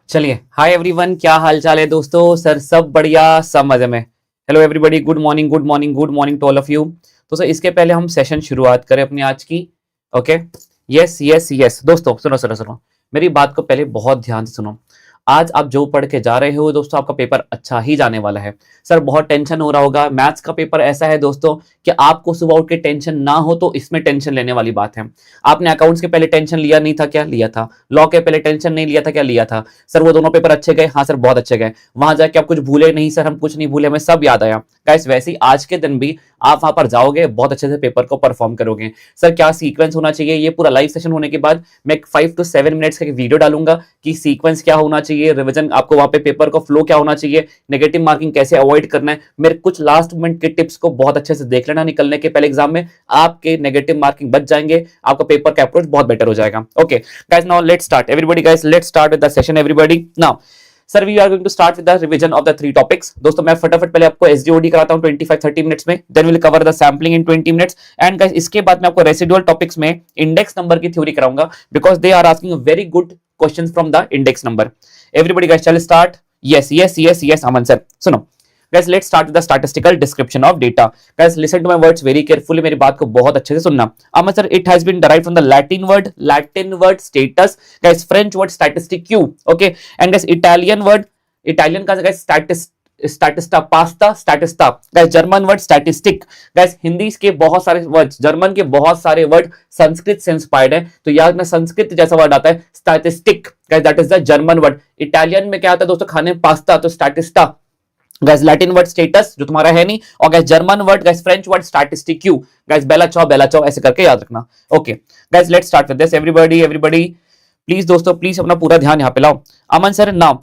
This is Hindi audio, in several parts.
चलिए, हाय एवरीवन, क्या हाल चाल है दोस्तों। सर सब बढ़िया, सब मजे में। Hello everybody, good morning, good morning, good morning to all of you. तो सर इसके पहले हम सेशन शुरुआत करें अपनी आज की। ओके, यस यस यस दोस्तों, सुनो सुनो सुनो, मेरी बात को पहले बहुत ध्यान से सुनो। आज आप जो पढ़ के जा रहे हो दोस्तों, आपका पेपर अच्छा ही जाने वाला है। सर बहुत टेंशन हो रहा होगा, मैथ्स का पेपर ऐसा है दोस्तों कि आपको सुबह उठ के टेंशन ना हो तो इसमें टेंशन लेने वाली बात है। आपने अकाउंट्स के पहले टेंशन लिया नहीं था क्या? लिया था। लॉ के पहले टेंशन नहीं लिया था क्या? लिया था। सर वो दोनों पेपर अच्छे गए? हाँ सर बहुत अच्छे गए। वहां जाके आप कुछ भूले नहीं? सर हम कुछ नहीं भूले, हमें सब याद आया। गाइस वैसे ही आज के दिन भी आप वहां पर जाओगे, बहुत अच्छे से पेपर को परफॉर्म करोगे। सर क्या सीक्वेंस होना चाहिए? ये पूरा लाइव सेशन होने के बाद मैं 5 to 7 मिनट्स का एक वीडियो डालूंगा कि सीक्वेंस क्या होना चाहिए, रिवीजन आपको वहां पे पेपर का फ्लो क्या होना चाहिए, नेगेटिव मार्किंग कैसे अवॉइड करना है। मेरे कुछ लास्ट मिनट के टिप्स को बहुत अच्छे से देख लेना, निकलने के पहले एग्जाम में आपके नेगेटिव मार्किंग बच जाएंगे, आपका पेपर का अप्रोच बहुत बेटर हो जाएगा। Okay guys, now let's start everybody, guys let's start with the session everybody. Now sir we are going to start with the revision of the 3 topics. दोस्तों मैं फटाफट पहले आपको एसडीओडी कराता हूं 25-30 मिनट्स में, then will cover the sampling in 20 minutes and guys इसके बाद मैं आपको रेसिडुअल टॉपिक्स में इंडेक्स नंबर की थ्योरी कराऊंगा because they are asking very good questions from the index number. Everybody guys चल start. Yes yes yes yes Aman sir, सुनो guys let's start with the statistical description of data. Guys listen to my words very carefully, मेरी बात को बहुत अच्छे से सुनना। अमन sir, it has been derived from the Latin word status, guys French word statistique, okay, and guys Italian का guys statista, pasta statista, guys German word statistic. guys Hindi के बहुत सारे वर्ड, जर्मन के बहुत सारे वर्ड संस्कृत से इंस्पायर्ड है, तो याद में संस्कृत जैसा वर्ड आता है statistic, guys that is the German word. Italian में क्या आता है दोस्तों खाने में? पास्ता, तो statista. Guys Latin word status जो तुम्हारा है नहीं, और guys German word, guys French word statistique, guys Bella Ciao ऐसे करके याद रखना। Okay guys let's start with this everybody please दोस्तों, प्लीज अपना पूरा ध्यान यहाँ पे लाओ। Aman sir now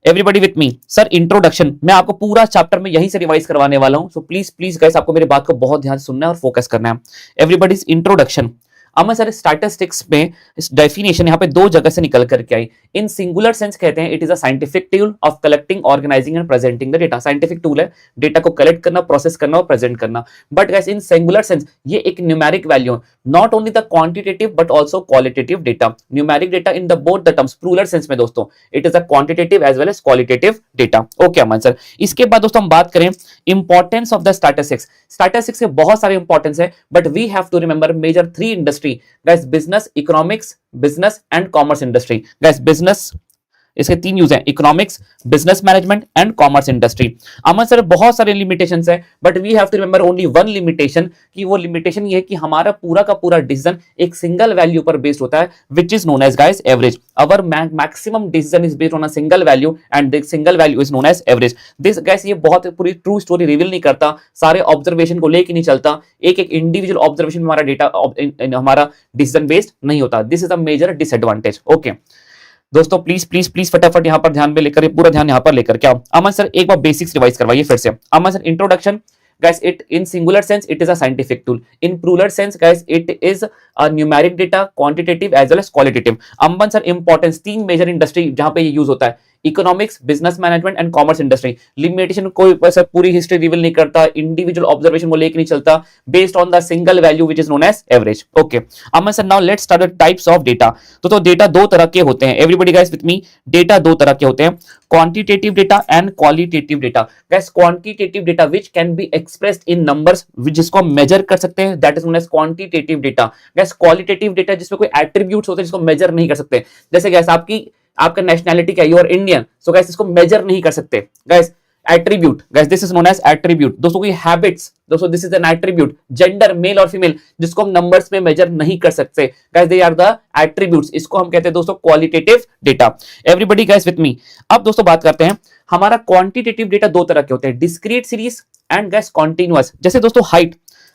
everybody with me. Sir introduction मैं आपको पूरा चैप्टर में यहीं से रिवाइज करवाने वाला हूं, सो प्लीज प्लीज गाइस आपको मेरी बात को बहुत ध्यान से सुनना है और फोकस करना है। Everybody's introduction. Aman sir statistics में इस डेफिनेशन यहाँ पे दो जगह से निकल करके आई। इन सिंगुलर सेंस कहते हैं it is a scientific tool of collecting, organising and presenting the data. Scientific tool है डेटा को कलेक्ट करना, प्रोसेस करना और प्रेजेंट करना। But guys in singular sense ये एक numeric value, not only the quantitative but also qualitative data. Numeric data in the both the terms, plural sense में दोस्तों it is a quantitative as well as qualitative data. Okay Aman sir, इसके बाद दोस्तों हम बात करें importance of the statistics. Statistics के बहुत सारे इंपॉर्टेंस है, but we have to remember major 3 industry, guys business, economics, business and commerce industry. Guys business, इसके 3 यूज हैं, economics, business management and commerce industry. Aman sir बहुत सारे लिमिटेशंस है, but we have to remember only one limitation, कि वो लिमिटेशन ये है कि हमारा पूरा का पूरा डिसीजन एक सिंगल वैल्यू पर बेस्ड होता है, which is known as guys average. Our maximum decision is based on a single value and this single value is known as average. This guys ये बहुत पूरी ट्रू स्टोरी रिवील नहीं करता, सारे ऑब्जर्वेशन को लेके नहीं चलता, एक एक इंडिविजुअल ऑब्जर्वेशन में हमारा डेटा, हमारा डिसीजन बेस्ड नहीं होता। This is a major disadvantage. Okay दोस्तों प्लीज प्लीज प्लीज फटाफट यहाँ पर ध्यान में लेकर, पूरा ध्यान यहाँ पर लेकर के आओ। अमन सर एक बार बेसिक्स रिवाइज करवाइए फिर से। Aman sir introduction. guys it in singular sense it is a scientific tool, in plural sense guys it is a numeric data, quantitative as well as qualitative। अम्बन सर इंपॉर्टेंस 3 मेजर इंडस्ट्री जहां पे ये यूज होता है, economics, business management and commerce industry. Limitation कोई पूरी हिस्ट्री रिवील नहीं करता, इंडिविजुअल ऑब्जर्वेशन को लेकर नहीं चलता, based on the single value which is known as average. Okay Aman sir now let's start with types of data. तो डेटा दो तरह के होते हैं, everybody guys with me, data दो तरह के होते हैं, quantitative data and qualitative data. Guys quantitative data which can be expressed in numbers, जिसको मेजर कर सकते हैं, that is known as quantitative data. Guys qualitative data जिसमें कोई एट्रीब्यूट्स होते हैं जिसको मेजर नहीं कर सकते, जैसे गाइस आपका नेशनैलिटी क्या है, you are Indian, so guys इसको मेजर नहीं कर सकते। Guys attribute, guys this is known as attribute. दोस्तों कोई हैबिट्स, दोस्तों this is an attribute. Gender male और फीमेल जिसको हम नंबर्स में मेजर नहीं कर सकते, guys they are the attributes, इसको हम कहते हैं दोस्तों qualitative data. Everybody guys with me. अब दोस्तों बात करते हैं, हमारा क्वांटिटेटिव डेटा दो तरह के होते हैं, discrete series and guys continuous. जैसे दोस्तों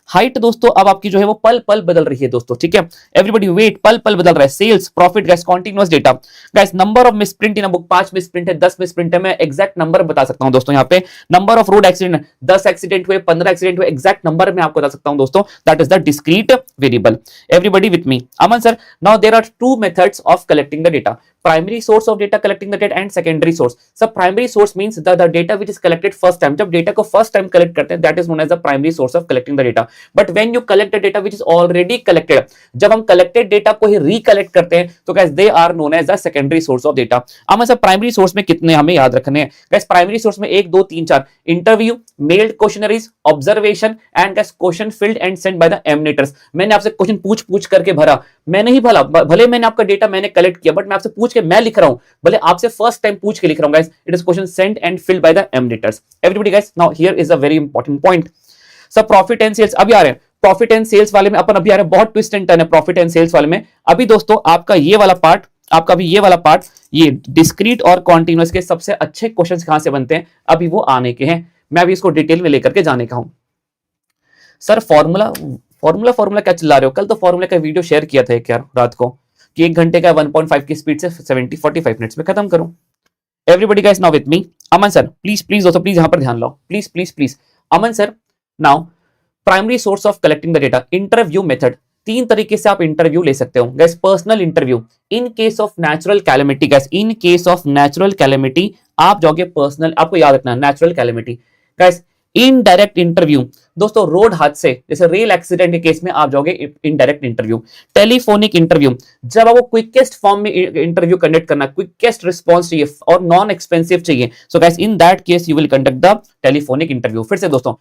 हाइट दोस्तों अब आपकी जो है वो पल पल बदल रही है दोस्तों, ठीक है। एवरीबॉडी वेट पल पल बदल रहा है, sales, profit, guys continuous data. Guys number of misprint in a book, 5 misprint है, 10 मिसप्रिंट है, मैं एग्जैक्ट नंबर बता सकता हूं दोस्तों। यहाँ पे number of road accident, 10 accident हुए, 15 एक्सीडेंट हुए, एग्जैक्ट नंबर मैं आपको बता सकता हूं दोस्तों, that is the discrete variable. Everybody with me. Aman sir now there are 2 methods of collecting the data, primary source of data collecting the data and secondary source। So primary source means the data which is collected first time, जब data को first time collect करते हैं that is known as the primary source of collecting the data। But when you collect the data which is already collected, जब हम कलेक्टेड डेटा को ही रिकलेक्ट करते हैं तो guys they are known as the secondary source of data. अब मतलब प्राइमरी सोर्स में कितने हमें याद रखने हैं गाइस? प्राइमरी सोर्स में 1 2 3 4 interview, mailed questionnaires, observation and guys question filled and sent by the enumerators. मैंने आपसे क्वेश्चन पूछ करके भरा, मैंने ही भला, भले मैंने आपका डेटा मैंने कलेक्ट किया, बट मैं आपसे पूछ के मैं लिख रहा हूं, भले आपसे फर्स्ट टाइम पूछ के लिख रहा हूं guys. It is question sent and filled by the enumerators. Everybody guys, now here is a very important point. सब प्रॉफिट एंड सेल्स अभी आ रहे हैं, प्रॉफिट एंड सेल्स वाले में अपन अभी आ रहे हैं, बहुत ट्विस्ट एंड टर्न है प्रॉफिट एंड सेल्स वाले में। अभी दोस्तों आपका ये वाला पार्ट, आपका भी ये वाला पार्ट, ये डिस्क्रीट और कॉन्टिन्यूअस के सबसे अच्छे क्वेश्चंस कहां से बनते हैं अभी वो आने के हैं। मैं अभी इसको डिटेल में लेकर के जाने का हूं। सर फॉर्मूला क्या चिल्ला रहे हो? कल तो फॉर्मूला का वीडियो शेयर किया था एक यार रात को कि 1 घंटे का 1.5 की स्पीड से 45 मिनट्स में खत्म करूं। Everybody guys now with me. Aman sir please दोस्तों प्लीज यहां पर ध्यान लाओ, please. Aman sir now primary source of collecting the data, interview method. 3 तरीके से आप इंटरव्यू ले सकते हो guys. Personal interview, in case of natural calamity guys, in case of natural calamity आप जाओगे पर्सनल, आपको याद रखना natural calamity guys. Indirect interview दोस्तों, रोड हादसे जैसे रेल एक्सीडेंट के केस में आप जाओगे इनडायरेक्ट इंटरव्यू। टेलीफोनिक इंटरव्यू, जब आपको क्विकेस्ट फॉर्म में इंटरव्यू कंडक्ट करना, क्विकेस्ट रिस्पांस चाहिए और नॉन एक्सपेंसिव चाहिए, so guys in that case you will conduct the telephonic interview. फिर से दोस्तों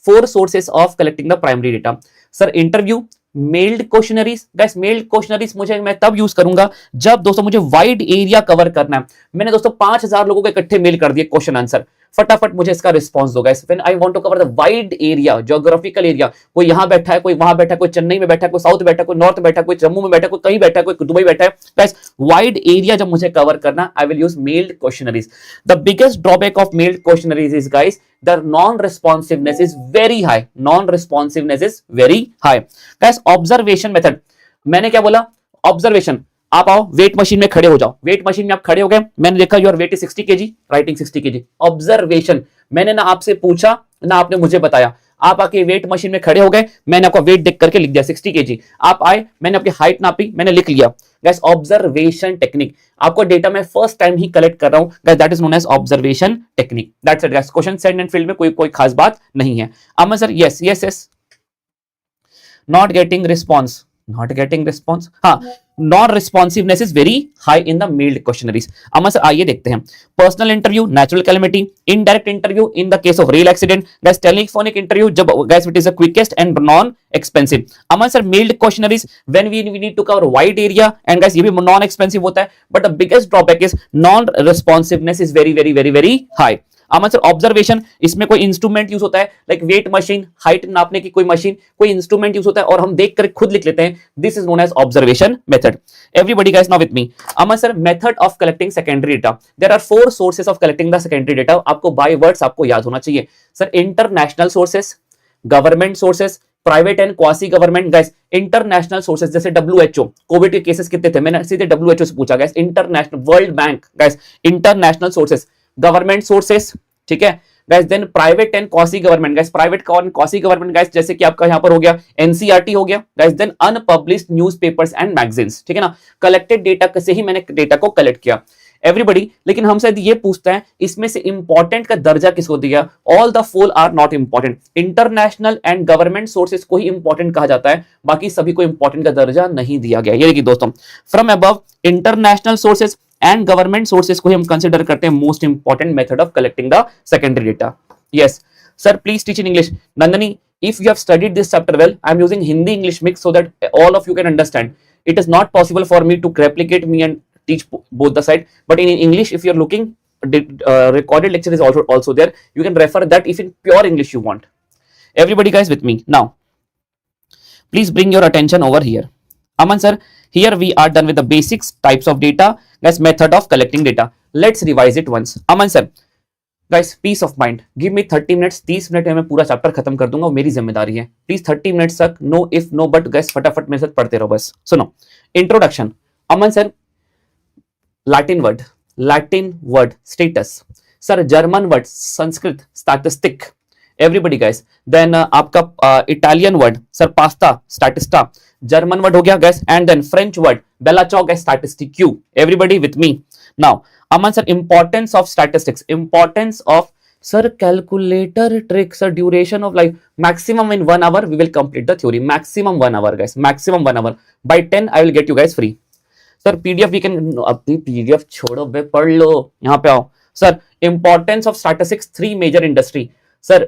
4 sources of collecting the primary data. Sir interview, mailed questionnaires guys, meld questionnaires मुझे मैं तब यूज करूंगा जब दोस्तों मुझे वाइड एरिया कवर करना है। मैंने दोस्तों 5000 लोगों को इकट्ठे मेल कर दिए क्वेश्चन आंसर, फटाफट मुझे इसका रिस्पांस दो guys. When I want to cover the wide area, geographical area, कोई यहां बैठा है, कोई वहां बैठा है, कोई चेन्नई में बैठा है, कोई साउथ बैठा है, कोई नॉर्थ बैठा है, कोई जम्मू में बैठा है, कोई कहीं बैठा है, कोई दुबई बैठा है गाइस। वाइड एरिया जब मुझे कवर करना, I will use meld questionnaires. The biggest drawback of meld questionnaires is guys the non-responsiveness is very high, non-responsiveness is very high guys। observation method, मैंने क्या बोला? ऑब्जर्वेशन, आप आओ वेट मशीन में खड़े हो जाओ, वेट मशीन में आप खड़े हो गए, मैंने देखा your weight is 60 kg, writing 60 kg। Observation, मैंने ना आपसे पूछा ना आपने मुझे बताया, आप आके वेट मशीन में खड़े हो गए, मैंने आपका वेट देख करके लिख दिया 60 kg। आप आए, मैंने आपकी हाइट नापी, मैंने लिख लिया गाइस। ऑब्जर्वेशन टेक्निक, आपको डेटा मैं फर्स्ट टाइम ही कलेक्ट कर रहा हूं guys, that is known as observation technique. That's it guys. Question send and field में कोई खास बात नहीं है। Aman sir yes not getting response, हाँ, non responsiveness is very high in the mailed questionnaires. Aman sir आइए देखते हैं। Personal interview, natural calamity, indirect interview in the case of rail accident guys, telephonic interview जब guys it is the quickest and non expensive. Aman sir mailed questionnaires when we need to cover wide area and guys ये भी नॉन एक्सपेंसिव होता है, but the biggest drawback is non responsiveness is very high. Aman sir observation, इसमें कोई इंस्ट्रूमेंट यूज होता है लाइक वेट मशीन, हाइट नापने की कोई मशीन, कोई इंस्ट्रूमेंट यूज होता है और हम देख कर खुद लिख लेते हैं, this is known as observation method. Everybody guys now with me. Aman sir method of collecting secondary data, there are 4 sources of collecting the secondary data. आपको बाय वर्ड्स आपको याद होना चाहिए sir. International sources, government sources, private and quasi government guys. International sources जैसे WHO, कोविड के केसेस कितने थे, मैंने सीधे WHO से पूछा guys. International, World Bank guys, international sources, government sources, ठीक है guys. Then private and quasi government guys, private और क्वासी गवर्नमेंट गाइस, जैसे कि आपका यहां पर हो गया NCERT हो गया guys. Then unpublished newspapers and magazines, ठीक है ना। कलेक्टेड डेटा से ही मैंने डेटा को कलेक्ट किया एवरीबॉडी। लेकिन हमसे ये पूछता है इसमें से इंपॉर्टेंट का दर्जा किसको दिया? All the 4 are not important. International and government sources को ही इंपॉर्टेंट कहा जाता है, बाकी सभी को इंपॉर्टेंट का दर्जा नहीं दिया गया। ये देखिए दोस्तों, from above international sources and government sources को हम कंसीडर करते हैं most important method of collecting the secondary data. Yes sir please teach in English. Nandini, if you have studied this chapter well, I am using Hindi English mix so that all of you can understand. It is not possible for me to replicate me and teach both the side, but in English if you are looking, recorded lecture is also there, you can refer that if in pure English you want. Everybody guys with me now, please bring your attention over here. Aman sir, here we are done with the basics types of data, guys, method of collecting data. Let's revise it once. Aman sir, guys, peace of mind, give me 30 minutes, 30 minute में मैं पूरा चैप्टर खत्म कर दूंगा, वो मेरी जिम्मेदारी है। प्लीज 30 मिनट्स तक no if no but guys फटाफट मेरे साथ पढ़ते रहो बस। सुनो, introduction. Aman sir Latin word status, sir German word Sanskrit statistic, everybody guys. Then आपका Italian word sir pasta statista, German word हो गया guys. And then French word Bella Ciao guys statistique, everybody with me now. Aman sir importance of statistics, importance of Sir, calculator trick, sir, duration of life, maximum in 1 hour, we will complete the theory. Maximum 1 hour, guys. Maximum 1 hour. By 10, I will get you guys free. Sir PDF we can, अपनी पीडीएफ छोड़ो बे, पढ़ लो, यहाँ पे आओ sir. Importance of statistics, 3 major industry sir,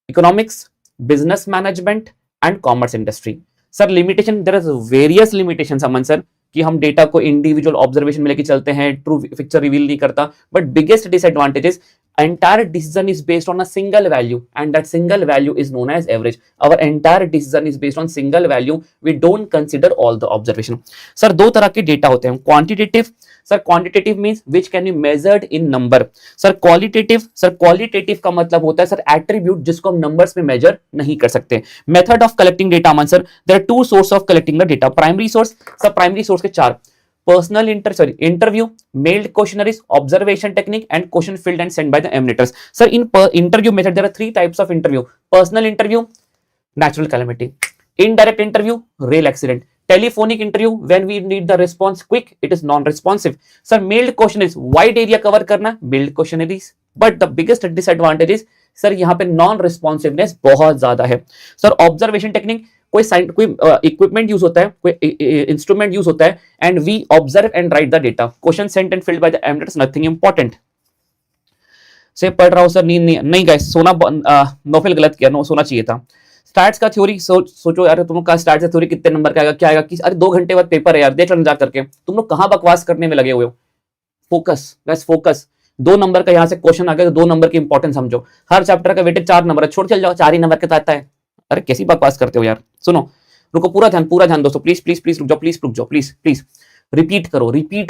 economics, business management and commerce industry. Sir limitation, there is various limitation Aman sir, कि हम डेटा को इंडिविजुअल ऑब्जर्वेशन में लेके चलते हैं, ट्रू पिक्चर रिवील नहीं करता. But biggest disadvantage is entire decision is based on a single value, and that single value is known as average. Our entire decision is based on single value. We don't consider all the observation. Sir दो तरह के डेटा होते हैं, quantitative. Sir quantitative means which can be measured in number. Sir qualitative का मतलब होता है सर एट्रीब्यूट जिसको हम नंबर्स में मेजर नहीं कर सकते. Method of collecting data Aman sir, there are 2 source of collecting the data. Primary source, sir primary source के 4: personal interview, mailed questionnaires, observation technique, and question filled and sent by the emanators. Sir, in interview method, there are 3 types of interview: personal interview, natural calamity; indirect interview, rail accident; telephonic interview, when we need the response quick, it is non-responsive. Sir, mailed questionnaires, wide area cover करना, mailed questionnaires. But the biggest disadvantage is sir यहाँ पे नॉन रिस्पॉन्सिवनेस बहुत ज्यादा है. सर ऑब्जर्वेशन टेक्निक, कोई इक्विपमेंट यूज होता है, कोई इंस्ट्रूमेंट यूज होता है, and we observe and write the data. Question sent and filled by the emitters, nothing important. से पढ़ रहा हूं सर, नींद नहीं गाइस, सोना नोफेल गलत किया, नो सोना चाहिए था. स्टैट्स का थ्योरी सोचो यार, तुम लोग का स्टैट्स का थ्योरी कितने नंबर का आएगा, क्या आएगा, अरे 2 घंटे बाद पेपर है यार, देख लेना जा करके. तुम लोग कहां बकवास करने में लगे हुए हो. Focus guys, focus. 2 नंबर का यहां से क्वेश्चन आ गया तो 2 नंबर की इंपॉर्टेंस समझो. हर चैप्टर का वेटेज 4 नंबर है, छोड़ चल जाओ, 4 ही नंबर का आता है. अरे कैसी बकवास करते हो यार. सुनो, रुको, पूरा ध्यान दोस्तों, प्लीज प्लीज प्लीज रुक जाओ, प्लीज रिपीट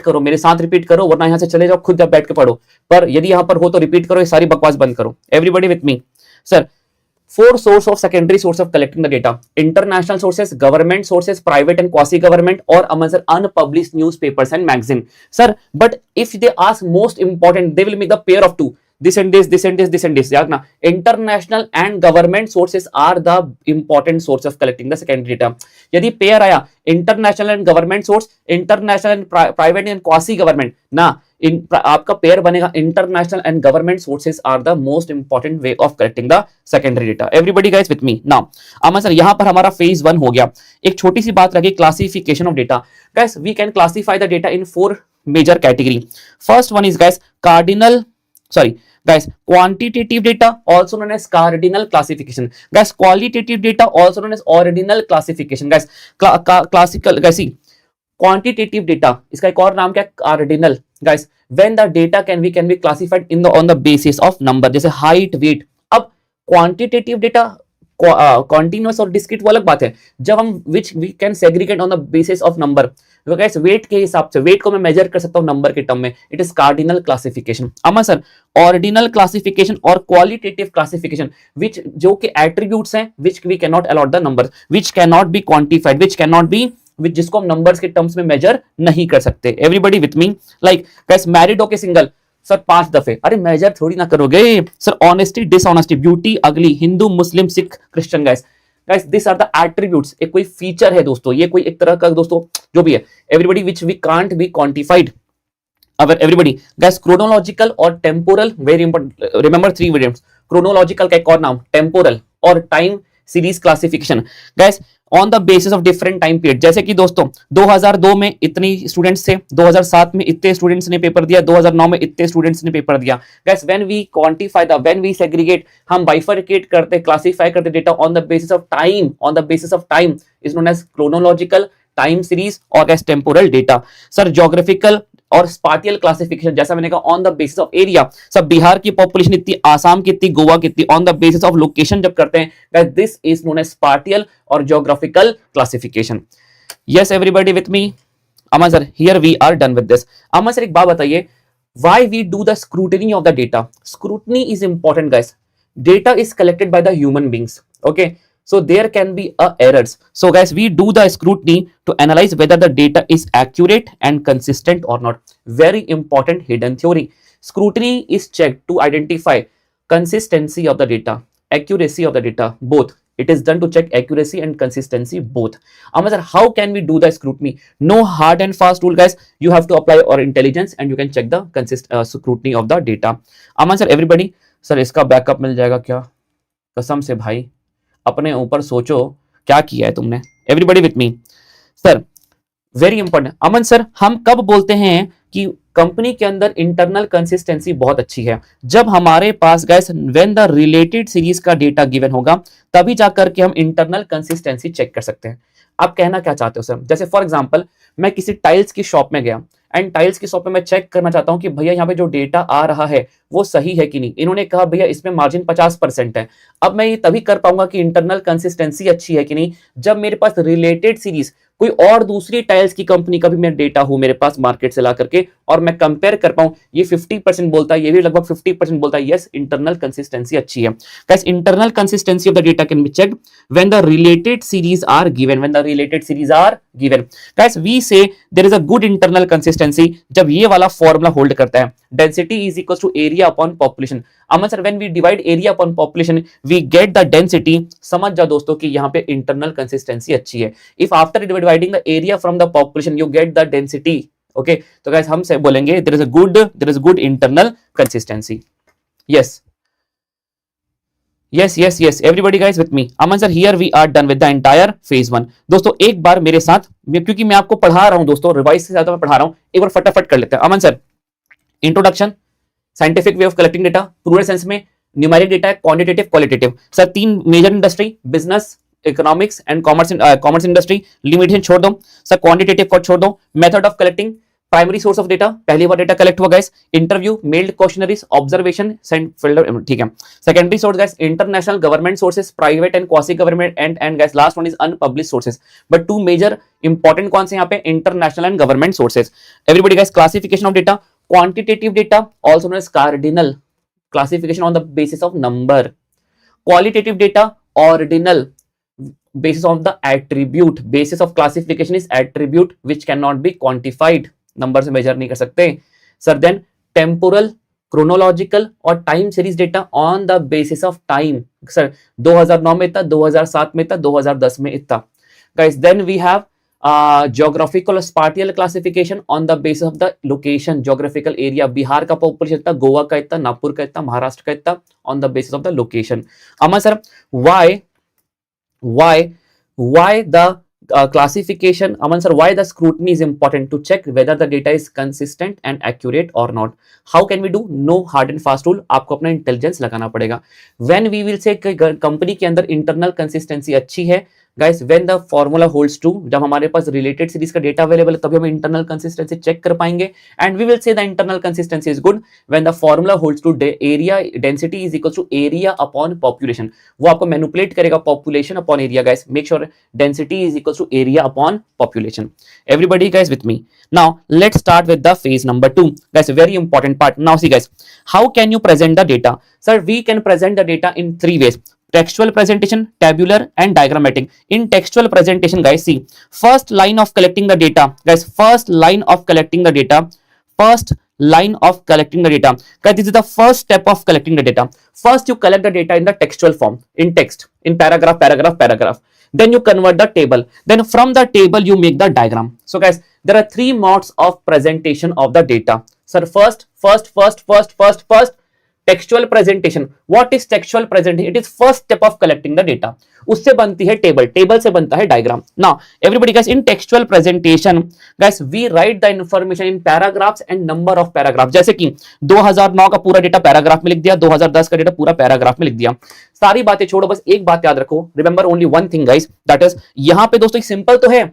करो मेरे साथ, रिपीट करो, वरना यहां से चले जाओ, खुद जब बैठ के पढ़ो. पर यदि यहां पर हो तो रिपीट करो, ये सारी बकवास बंद करो. Everybody with me. Sir 4 source of secondary source of collecting the data: international sources, government sources, private and quasi government, or among unpublished newspapers and magazine. Sir, but if they ask most important, they will make the pair of 2, this and this. याद ना, international and government sources are the important source of collecting the secondary data. यदि पेयर आया international and government source, international and private and quasi government ना, आपका पेयर बनेगा international and government sources are the most important way of collecting the secondary data. Everybody guys with me now. Aman sir यहां पर हमारा फेज 1 हो गया. एक छोटी सी बात रही, classification of data. Guys we can classify the data in 4 major category. First one is guys quantitative data, also known as cardinal classification. Guys, qualitative data, also known as ordinal classification. Guys, classical guys, see, quantitative data, इसका एक और नाम क्या है, cardinal. Guys, when the data can be classified on the basis of number, जैसे height, weight. अब quantitative data कॉन्टिन्यूअस और डिस्क्रीट वो अलग बात है. जब हम which we can segregate on the basis of number, guys weight के हिसाब से, वेट को मैं मेजर कर सकता हूं नंबर के टर्म में, इट इज कार्डिनल क्लासिफिकेशन. अमा सर ऑर्डिनल क्लासिफिकेशन और क्वालिटेटिव क्लासिफिकेशन, विच जो कि एट्रीब्यूट्स हैं which we can not allot the number, which can not be quantified, which can not be, जिसको हम नंबर्स के टर्म्स में मेजर नहीं कर सकते. Everybody with me. Like guys married होके सिंगल, सर 5 दफे, अरे मेजर थोड़ी ना करोगे. Sir honesty, dishonesty, beauty, ugly, Hindu, Muslim, Sikh, Christian. Guys this are the attributes. एक कोई फीचर है दोस्तों, ये कोई एक तरह का दोस्तों जो भी है, everybody which we can't be quantified. Everybody guys chronological और temporal, very important, remember 3 variants. Chronological का एक और नाम टेम्पोरल, और time series classification. Guys on the basis of different time period, जैसे कि दोस्तों 2002 में इतनी स्टूडेंट्स थे, 2007 में इतने स्टूडेंट्स ने पेपर दिया, 2009 में इतने स्टूडेंट्स ने पेपर दिया. Guys when we quantify the, when we segregate, हम बाइफरकेट करते, क्लासिफाई करते data on the basis of time, on the basis of time is known as chronological, time series और as temporal data. Sir geographical और स्पाटियल क्लासिफिकेशन, जैसा मैंने कहा on the basis of area, सब बिहार की पॉपुलेशन इतनी, आसाम की इतनी, गोवा की इतनी, on the basis of location जब करते हैं, this is known as spatial और geographical classification. Yes everybody with me. Aman sir here we are done with this. Aman sir एक बात बताइए, why we do the scrutiny of the data. Scrutiny is important guys. Data is collected by the human beings, okay, so there can be errors. So guys, we do the scrutiny to analyze whether the data is accurate and consistent or not. Very important hidden theory. Scrutiny is checked to identify consistency of the data, accuracy of the data, both. It is done to check accuracy and consistency both. Sir, how can we do the scrutiny? No hard and fast rule guys. You have to apply your intelligence and you can check the scrutiny of the data. Sir, everybody, sir इसका बैकअप मिल जाएगा क्या? कसम से भाई अपने ऊपर सोचो क्या किया है तुमने। Everybody with me. Sir very important Aman sir, हम कब बोलते हैं कि कंपनी के अंदर इंटरनल कंसिस्टेंसी बहुत अच्छी है? जब हमारे पास guys when the related series का डेटा गिवन होगा तभी जाकर के हम इंटरनल कंसिस्टेंसी चेक कर सकते हैं। आप कहना क्या चाहते हो सर? जैसे फॉर एग्जांपल मैं किसी टाइल्स की शॉप में गया एंड टाइल्स की शॉप में मैं चेक करना चाहता हूं कि भैया यहाँ पे जो डेटा आ रहा है वो सही है कि नहीं। इन्होंने कहा भैया इसमें मार्जिन 50% है। अब मैं ये तभी कर पाऊंगा कि इंटरनल कंसिस्टेंसी अच्छी है कि नहीं जब मेरे पास रिलेटेड सीरीज कोई और दूसरी टाइल्स की कंपनी का भी मेरा डेटा हो मेरे पास मार्केट से ला करके और मैं कंपेयर कर पाऊं। ये 50% बोलता है, ये भी लगभग 50% बोलता है। यस, इंटरनल कंसिस्टेंसी अच्छी है। Guys internal consistency of the data can be checked when the related series are given. When the related series are given guys we say there is a good internal consistency जब ये वाला फॉर्मूला होल्ड करता है। Density is equal to area upon population. Aman sir when we divide area upon population we get the density. समझ जाओ दोस्तों कि यहाँ पे इंटरनल कंसिस्टेंसी अच्छी है। If after dividing the area from the population you get the density. Okay, तो गाइस हम से बोलेंगे there is a good internal consistency. Yes yes yes yes everybody guys with me. Aman sir here we are done with the entire phase 1। दोस्तों एक बार मेरे साथ, क्योंकि मैं आपको पढ़ा रहा हूं दोस्तों, रिवाइज से ज्यादा मैं पढ़ा रहा हूं, एक बार फटाफट कर लेते हैं। Aman sir introduction, scientific way of collecting data, plural sense में, न्यूमेरिक डेटा है, quantitative qualitative. Sir 3 major industry, business, economics and commerce industry. Limitation छोड़ दो सर, क्वांटिटेटिव को छोड़ दो। Method of collecting, primary source of data, पहली बार डेटा कलेक्ट हुआ guys, interview, mailed questionnaires, observation, send filter, ठीक है। Secondary source guys, international government sources, private and quasi government and guys last one is unpublished sources. But 2 major important कौन से यहाँ पे? International and government sources. Everybody guys, classification of data, quantitative data also known as cardinal, classification on the basis of number. Qualitative data, ordinal, basis of the attribute. Basis of classification is attribute which cannot be quantified, number से measure नहीं कर सकते sir। then temporal, chronological और time series data on the basis of time sir। 2009 में इतना, 2007 में इतना, 2010 में इतना guys। then we have geographical spatial classification on the basis of the location, geographical area। Bihar का पॉपुलेशन इतना, गोवा का इतना, नागपुर का इतना, महाराष्ट्र का इतना, on the basis of the location। Aman sir why the classification, Aman sir, why the scrutiny is important to check whether the data is consistent and accurate or not? How can we do? No hard and fast rule, आपको अपना इंटेलिजेंस लगाना पड़ेगा। When we will say company के अंदर इंटरनल कंसिस्टेंसी अच्छी है guys, when the formula holds true, जब हमारे पास रिलेटेड सीरीज का डेटा अवेलेबल है तभी हम इंटरनल कंसिस्टेंसी चेक कर पाएंगे। And we will say the internal consistency is good when the formula holds true, area density is equal to area upon population. वो आपको मैनिपुलेट करेगा population upon area guys. Make sure density is equal to area upon population. Everybody guys with me. Now let's start with the phase number 2 guys, very important part. Now see guys, how can you present the data? Sir we can present the data in 3 ways: textual presentation, tabular and diagrammatic. In textual presentation guys, see first line of collecting the data guys, first line of collecting the data guys, this is the first step of collecting the data. First you collect the data in the textual form, in text, in paragraph, then you convert the table, then from the table you make the diagram. So guys, there are 3 modes of presentation of the data. Sir first textual presentation. What is textual presentation? It is first step of collecting the data. उससे बनती है टेबल, टेबल से बनता है diagram. Now everybody guys, in textual presentation guys we write the information in paragraphs and number of paragraph. जैसे कि 2009 का पूरा डेटा पैराग्राफ में लिख दिया, 2010 का डेटा पूरा पैराग्राफ में लिख दिया। सारी बातें छोड़ो, बस एक बात याद रखो, remember only one thing guys, that is यहां पे दोस्तों सिंपल तो है,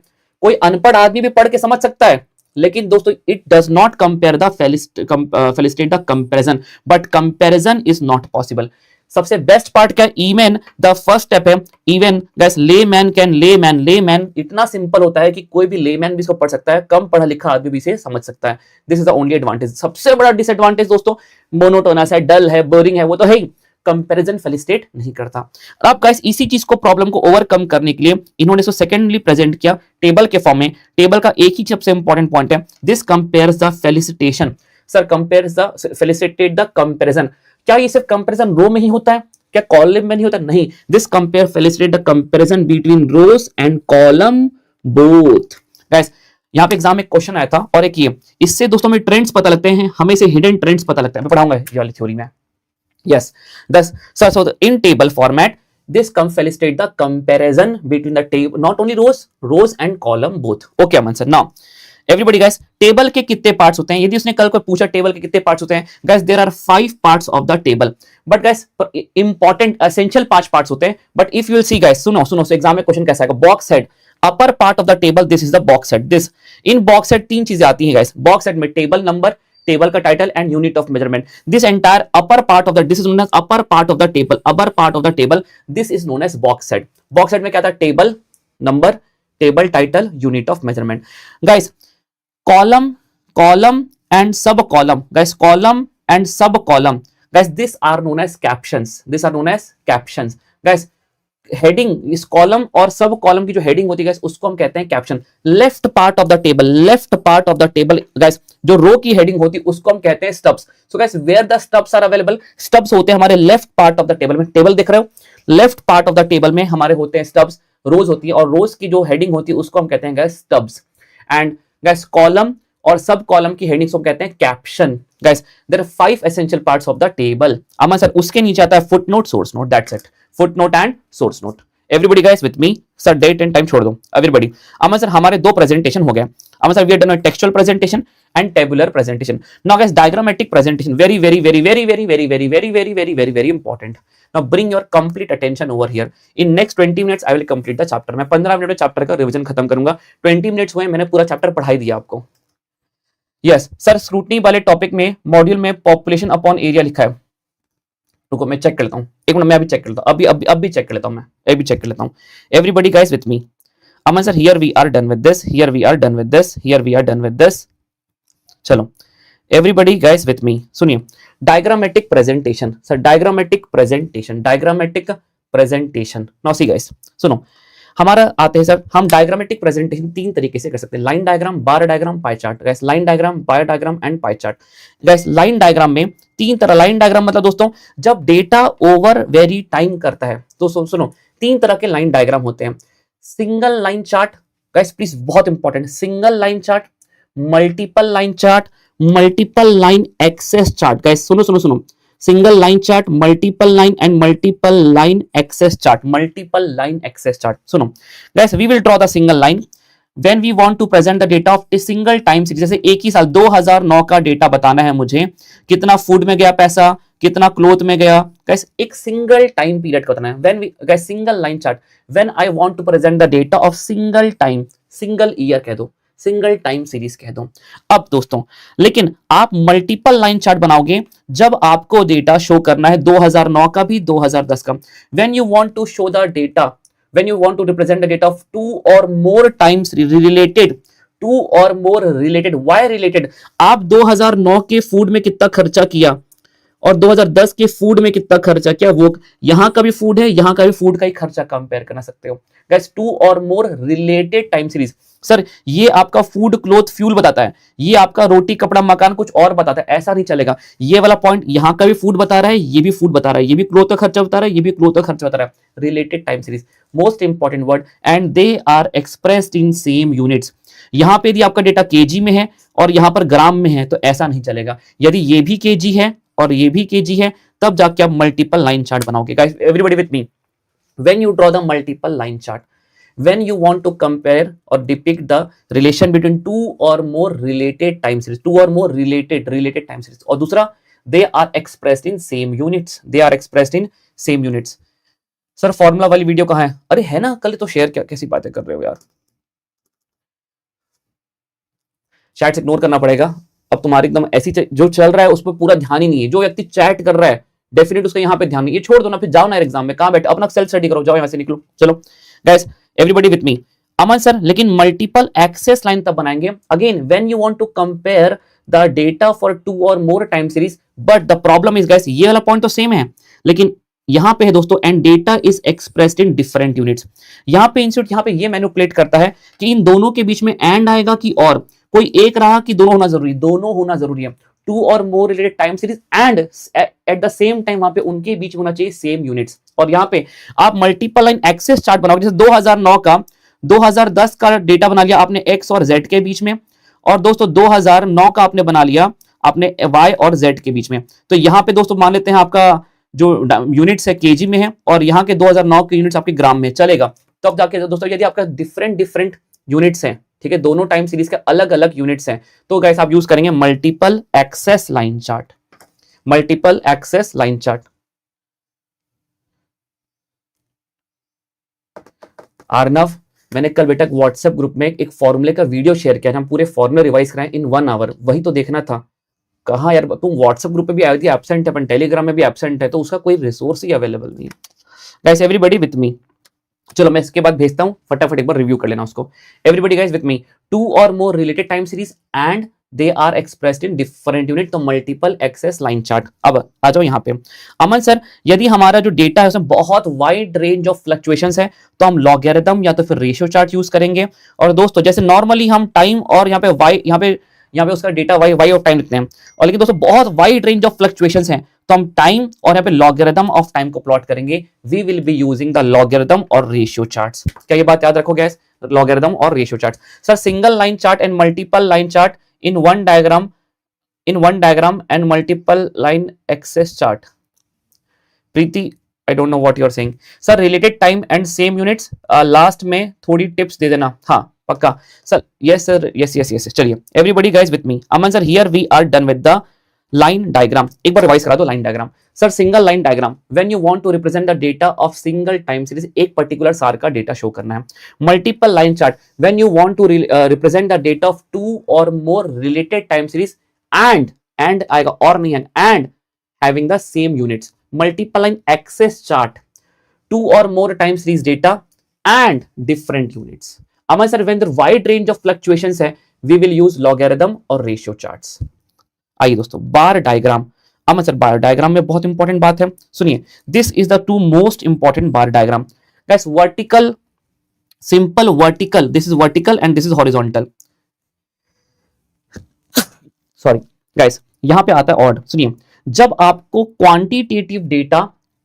कोई अनपढ़ आदमी भी पढ़ के समझ सकता है, लेकिन दोस्तों it does not compare the felicitate the comparison, but comparison is not possible. सबसे बेस्ट पार्ट क्या है? इवन द फर्स्ट स्टेप है, even guys layman can, layman इतना सिंपल होता है कि कोई भी लेमैन भी इसको पढ़ सकता है, कम पढ़ा लिखा आदमी भी इसे समझ सकता है। This is the only advantage. सबसे बड़ा डिसएडवांटेज दोस्तों मोनोटोनस है, डल है, बोरिंग है, वो तो है ही, कंपैरिजन फेलिसिटेट नहीं करता। अब गाइस इसी चीज को, प्रॉब्लम को ओवरकम करने के लिए इन्होंने इसको सेकेंडली प्रेजेंट किया टेबल के फॉर्म में। टेबल का एक ही सबसे इंपॉर्टेंट पॉइंट है, this compares the felicitation. Sir compares the felicitate the comparison. क्या ये सिर्फ कंपैरिजन रो में ही होता है? क्या कॉलम में नहीं होता? नहीं, this compare facilitate the comparison between rows and column both. Guys यहाँ पे एग्जाम में क्वेश्चन आया था, और एक ये, इससे दोस्तों में ट्रेंड्स पता लगते हैं, हमें से हिडन ट्रेंड्स पता लगता है। मैं पढ़ाऊंगा ये वाली थ्योरी में। Yes. Thus, so in table format, this comes facilitate the comparison between the table, not only rows and column both. Okay, Aman sir. Now, everybody guys, table के कितने पार्ट्स होते हैं? यदि उसने कल को पूछा टेबल के कितने पार्ट्स होते हैं, guys there are 5 parts of the table. But guys, important essential 5 parts होते हैं. But if you will see guys, सुनो सुनो, एग्जाम में क्वेश्चन कैसा आएगा? Box head, upper part of the table, this is the box head. This in box head 3 चीजें आती हैं गाइस. बॉक्स हेड में टेबल नंबर, टेबल का title and unit of measurement. This entire upper part of the, this is known as upper part of the table, upper part of the table, this is known as box head. Box head में क्या था? Table number, table title, unit of measurement. Guys column and sub column, guys, column and sub column, guys, these are known as captions. These are known as captions, guys. Heading, इस कॉलम और सब कॉलम की जो हेडिंग होती है गाइस, उसको हम कहते हैं caption. Left part of the table, left part of the table guys, जो रो की हेडिंग होती है उसको हम कहते हैं stubs. So guys, where the stubs are available, stubs होते हैं हमारे left part of the table में. टेबल देख रहे हो, left part of the table में हमारे होते हैं स्टब्स, रोज होती है, और रोज की जो हेडिंग होती है उसको हम कहते हैं guys stubs. And guys, column और सब कॉलम की हेडिंग्स को कहते हैं caption. Guys, there are 5 essential parts of the table. Aman sir, उसके नीचे आता है footnote, source note, that's it. Footnote and source note. Everybody guys with me. Sir date and time छोड़ दो एवरीबॉडी. अमन सर, हमारे 2 प्रेजेंटेशन हो गए. Aman sir, we have done a textual presentation and tabular presentation. Now guys, diagrammatic presentation, very important. Now bring your complete attention over here. In next 20 minutes I will complete the chapter. मैं 15 मिनट में चैप्टर का रिवीजन खत्म करूंगा. 20 मिनट्स हुए, मैंने पूरा चैप्टर पढ़ाई दिया आपको. यस सर, स्क्रूटनी वाले टॉपिक में मॉड्यूल में पॉपुलेशन अपॉन एरिया लिखा है. रुको मैं चेक कर लेता हूँ, एक मिनट, मैं अभी चेक कर लेता हूँ, अभी चेक कर लेता हूँ, मैं अभी चेक कर लेता हूँ. Everybody guys with me. Aman sir, here we are done with this, here we are done with this, here we are done with this. चलो एवरीबॉडी गाइस विथ मी, सुनिए. Diagrammatic presentation, sir diagrammatic presentation, diagrammatic presentation. Now see guys, सुनो, हमारा आते हैं सर, हम डायग्रामेटिक प्रेजेंटेशन 3 तरीके से कर सकते हैं. Line diagram, bar diagram, pie chart. Guys, line diagram, bar diagram and pie chart. Guys, line diagram में 3 तरह. लाइन डायग्राम मतलब दोस्तों, जब डेटा ओवर वेरी टाइम करता है, तो सुनो, 3 तरह के लाइन डायग्राम होते हैं. Single line chart, guys please बहुत important, single line chart, multiple line chart, multiple line axis chart. Guys सुनो सुनो सुनो, single line chart, multiple line and multiple line axis chart. Multiple line axis chart. सुनो guys, we will draw the single line when we want to present the data of a single time series. जैसे एक ही साल 2009 का डेटा बताना है मुझे, कितना फूड में गया पैसा, कितना क्लोथ में गया. गाइस, एक सिंगल टाइम पीरियड का बताना है. When we, guys, single line chart, when I want to present the data of single time, single year कह दो, सिंगल टाइम सीरीज कह दो. अब दोस्तों, लेकिन आप मल्टीपल लाइन चार्ट बनाओगे जब आपको डेटा शो करना है 2009 का भी, 2010 का. When you want to show the data, when you want to represent the data of 2 और मोर टाइम्स रिलेटेड, 2 और मोर रिलेटेड. Why related? आप 2009 के फूड में कितना खर्चा किया और 2010 के फूड में कितना खर्चा किया, वो यहां का भी फूड है, यहां का भी फूड का ही खर्चा कंपेयर कर सकते हो. गाइस, 2 और more related time series. Sir, ये आपका फूड, क्लोथ, फ्यूल बताता है, ये आपका रोटी, कपड़ा, मकान कुछ और बताता है, ऐसा नहीं चलेगा. ये वाला पॉइंट यहां का भी फूड बता रहा है, ये भी फूड बता रहा है, ये भी क्लोथ का खर्चा बता रहा है, ये भी क्लोथ का खर्चा बता रहा है. Related time series, most important word. And they are expressed in same units. यहां पे यदि आपका डेटा केजी में है और यहां पर ग्राम में है तो ऐसा नहीं चलेगा. यदि ये भी केजी है और ये भी केजी है, तब जाके आप मल्टीपल लाइन चार्ट बनाओगे. Guys, everybody with me. When you draw the multiple line chart, when you want to compare or depict the relation between 2 or more related time series, 2 or more related time series. और दूसरा, they are expressed in same units, they are expressed in same units. Sir, formula वाली वीडियो कहाँ है? अरे है ना, कल तो शेयर, क्या कैसी बातें कर रहे हो यार. चैट से इग्नोर करना पड़ेगा. अब तुम्हारी एकदम ऐसी जो चल रहा है उस पर पूरा ध्यान ही नहीं है. जो व्यक्ति चैट कर रहा है डेफिनेट उसका यहाँ पे ध्यान नहीं. ये छोड़ दो ना, फिर जाओ ना एग्जाम में, कहाँ बैठे, अपना सेल्फ स्टडी करो, जाओ यहाँ से निकलो. चलो guys, everybody with me. Aman sir, लेकिन मल्टीपल एक्सेस लाइन तब बनाएंगे again when you want to compare the data for 2 और more time series. But the problem is guys, ये वाला पॉइंट तो सेम है, लेकिन यहां पे है दोस्तों, and data is expressed in different units. यहां पे इंस्टीट्यूट यहां पे ये मैनिपुलेट करता है कि इन दोनों के बीच में एंड आएगा कि और कोई एक रहा कि दोनों होना जरूरी, दोनों होना जरूरी है. 2 और more related time series and at the same time वहां पे उनके बीच होना चाहिए सेम यूनिट्स. और यहाँ पे आप मल्टीपल लाइन एक्सेस चार्ट बनाओगे. जैसे 2009 का 2010 का डेटा बना लिया आपने एक्स और जेड के बीच में, और दोस्तों 2009 का आपने बना लिया आपने वाई और जेड के बीच में. तो यहाँ पे दोस्तों मान लेते हैं आपका जो यूनिट्स है केजी में है और यहाँ के 2009 के यूनिट्स आपके ग्राम में चलेगा। तो अब जाके दोस्तों यदि आपका डिफरेंट यूनिट्स हैं, ठीक है, दोनों टाइम सीरीज के अलग अलग यूनिट्स हैं, तो गाइस आप यूज करेंगे multiple axis line chart. Multiple axis line chart. Arnav, मैंने कल बेटा व्हाट्सएप ग्रुप में एक फॉर्मूले का वीडियो शेयर किया, हम पूरे फॉर्मूले रिवाइज कराएं इन 1 आवर, वही तो देखना था। कहा यार तुम व्हाट्सएप ग्रुप पे भी आई थी एब्सेंट है, अपन टेलीग्राम में भी एब्सेंट है, तो उसका कोई रिसोर्स ही अवेलेबल नहीं है। गाइस एवरीबॉडी विथ मी, चलो मैं इसके बाद भेजता हूं, फटाफट एक बार रिव्यू कर लेना उसको। एवरीबॉडी गाइस विथ मी, 2 और more related time series and they are expressed in different unit, तो मल्टीपल एक्सेस लाइन चार्ट। अब आ जाओ यहाँ पे। अमन सर, यदि हमारा जो डेटा है उसमें बहुत वाइड रेंज ऑफ फ्लक्चुएशंस है तो हम लॉगरिथम या तो फिर रेशियो चार्ट यूज करेंगे। और दोस्तों जैसे नॉर्मली हम टाइम और यहाँ पे वाई, यहाँ पे उसका डेटा वाई ऑफ टाइम लिखते हैं, और लेकिन दोस्तों बहुत वाइड रेंज ऑफ फ्लक्चुएशंस हैं तो हम टाइम और यहाँ पे लॉगरिथम ऑफ टाइम को प्लॉट करेंगे। We will be using the logarithm और रेशियो चार्ट्स। क्या ये बात याद रखोगे गाइस? लॉगरिथम और ratio chart. Sir single line chart and multiple line chart in one diagram and multiple line axis chart. Preeti, I don't know what you are saying. Sir related time and same units, last में थोड़ी tips दे देना। हाँ पक्का सर। yes sir, yes। चलिए everybody guys with me. Aman sir, here we are done with the line diagram. एक बार रिवाइज करा दो line diagram। Sir single line diagram, when you want to represent the data of single time series, एक पर्टिकुलर सार का डेटा शो करना है। Multiple line chart, when you want to represent the data of 2 और more related time series and आएगा और नहीं है, and having the same units. Multiple line axis chart, 2 और more time series data and different units. Aman sir, when there wide range of fluctuations है वी विल यूज लॉगरिथम और रेशियो चार्ट्स। आइए दोस्तों bar diagram. Aman sir bar diagram में बहुत इंपॉर्टेंट बात है, सुनिए। This is the 2 most important bar diagram guys. Vertical, simple vertical, this is vertical and this is horizontal. Sorry guys, यहां पे आता है ऑड। सुनिए, जब आपको क्वांटिटेटिव डेटा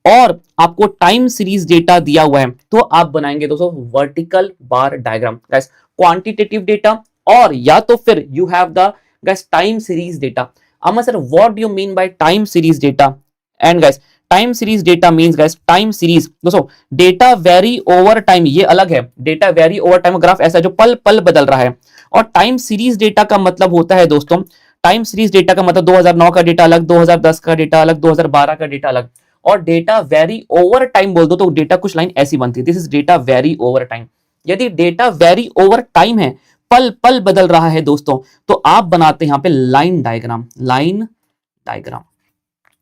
और आपको टाइम सीरीज डेटा दिया हुआ है तो आप बनाएंगे दोस्तों vertical bar diagram. Guys quantitative data और या तो फिर you have the guys time series data. Aman sir what do you mean by time series data? And guys time series data means guys, time series दोस्तों डेटा वेरी ओवर टाइम, ये अलग है। Data vary over time graph ऐसा जो पल पल बदल रहा है, और टाइम सीरीज डेटा का मतलब होता है दोस्तों, टाइम सीरीज डेटा का मतलब 2009 का डेटा अलग, 2010 का डेटा अलग, 2012 का डेटा अलग। और डेटा वेरी ओवर टाइम बोल दो तो डेटा कुछ लाइन ऐसी बनती है, this is data vary over time. यदि डेटा वेरी ओवर टाइम है, पल पल बदल रहा है दोस्तों, तो आप बनाते हैं यहां पे line diagram.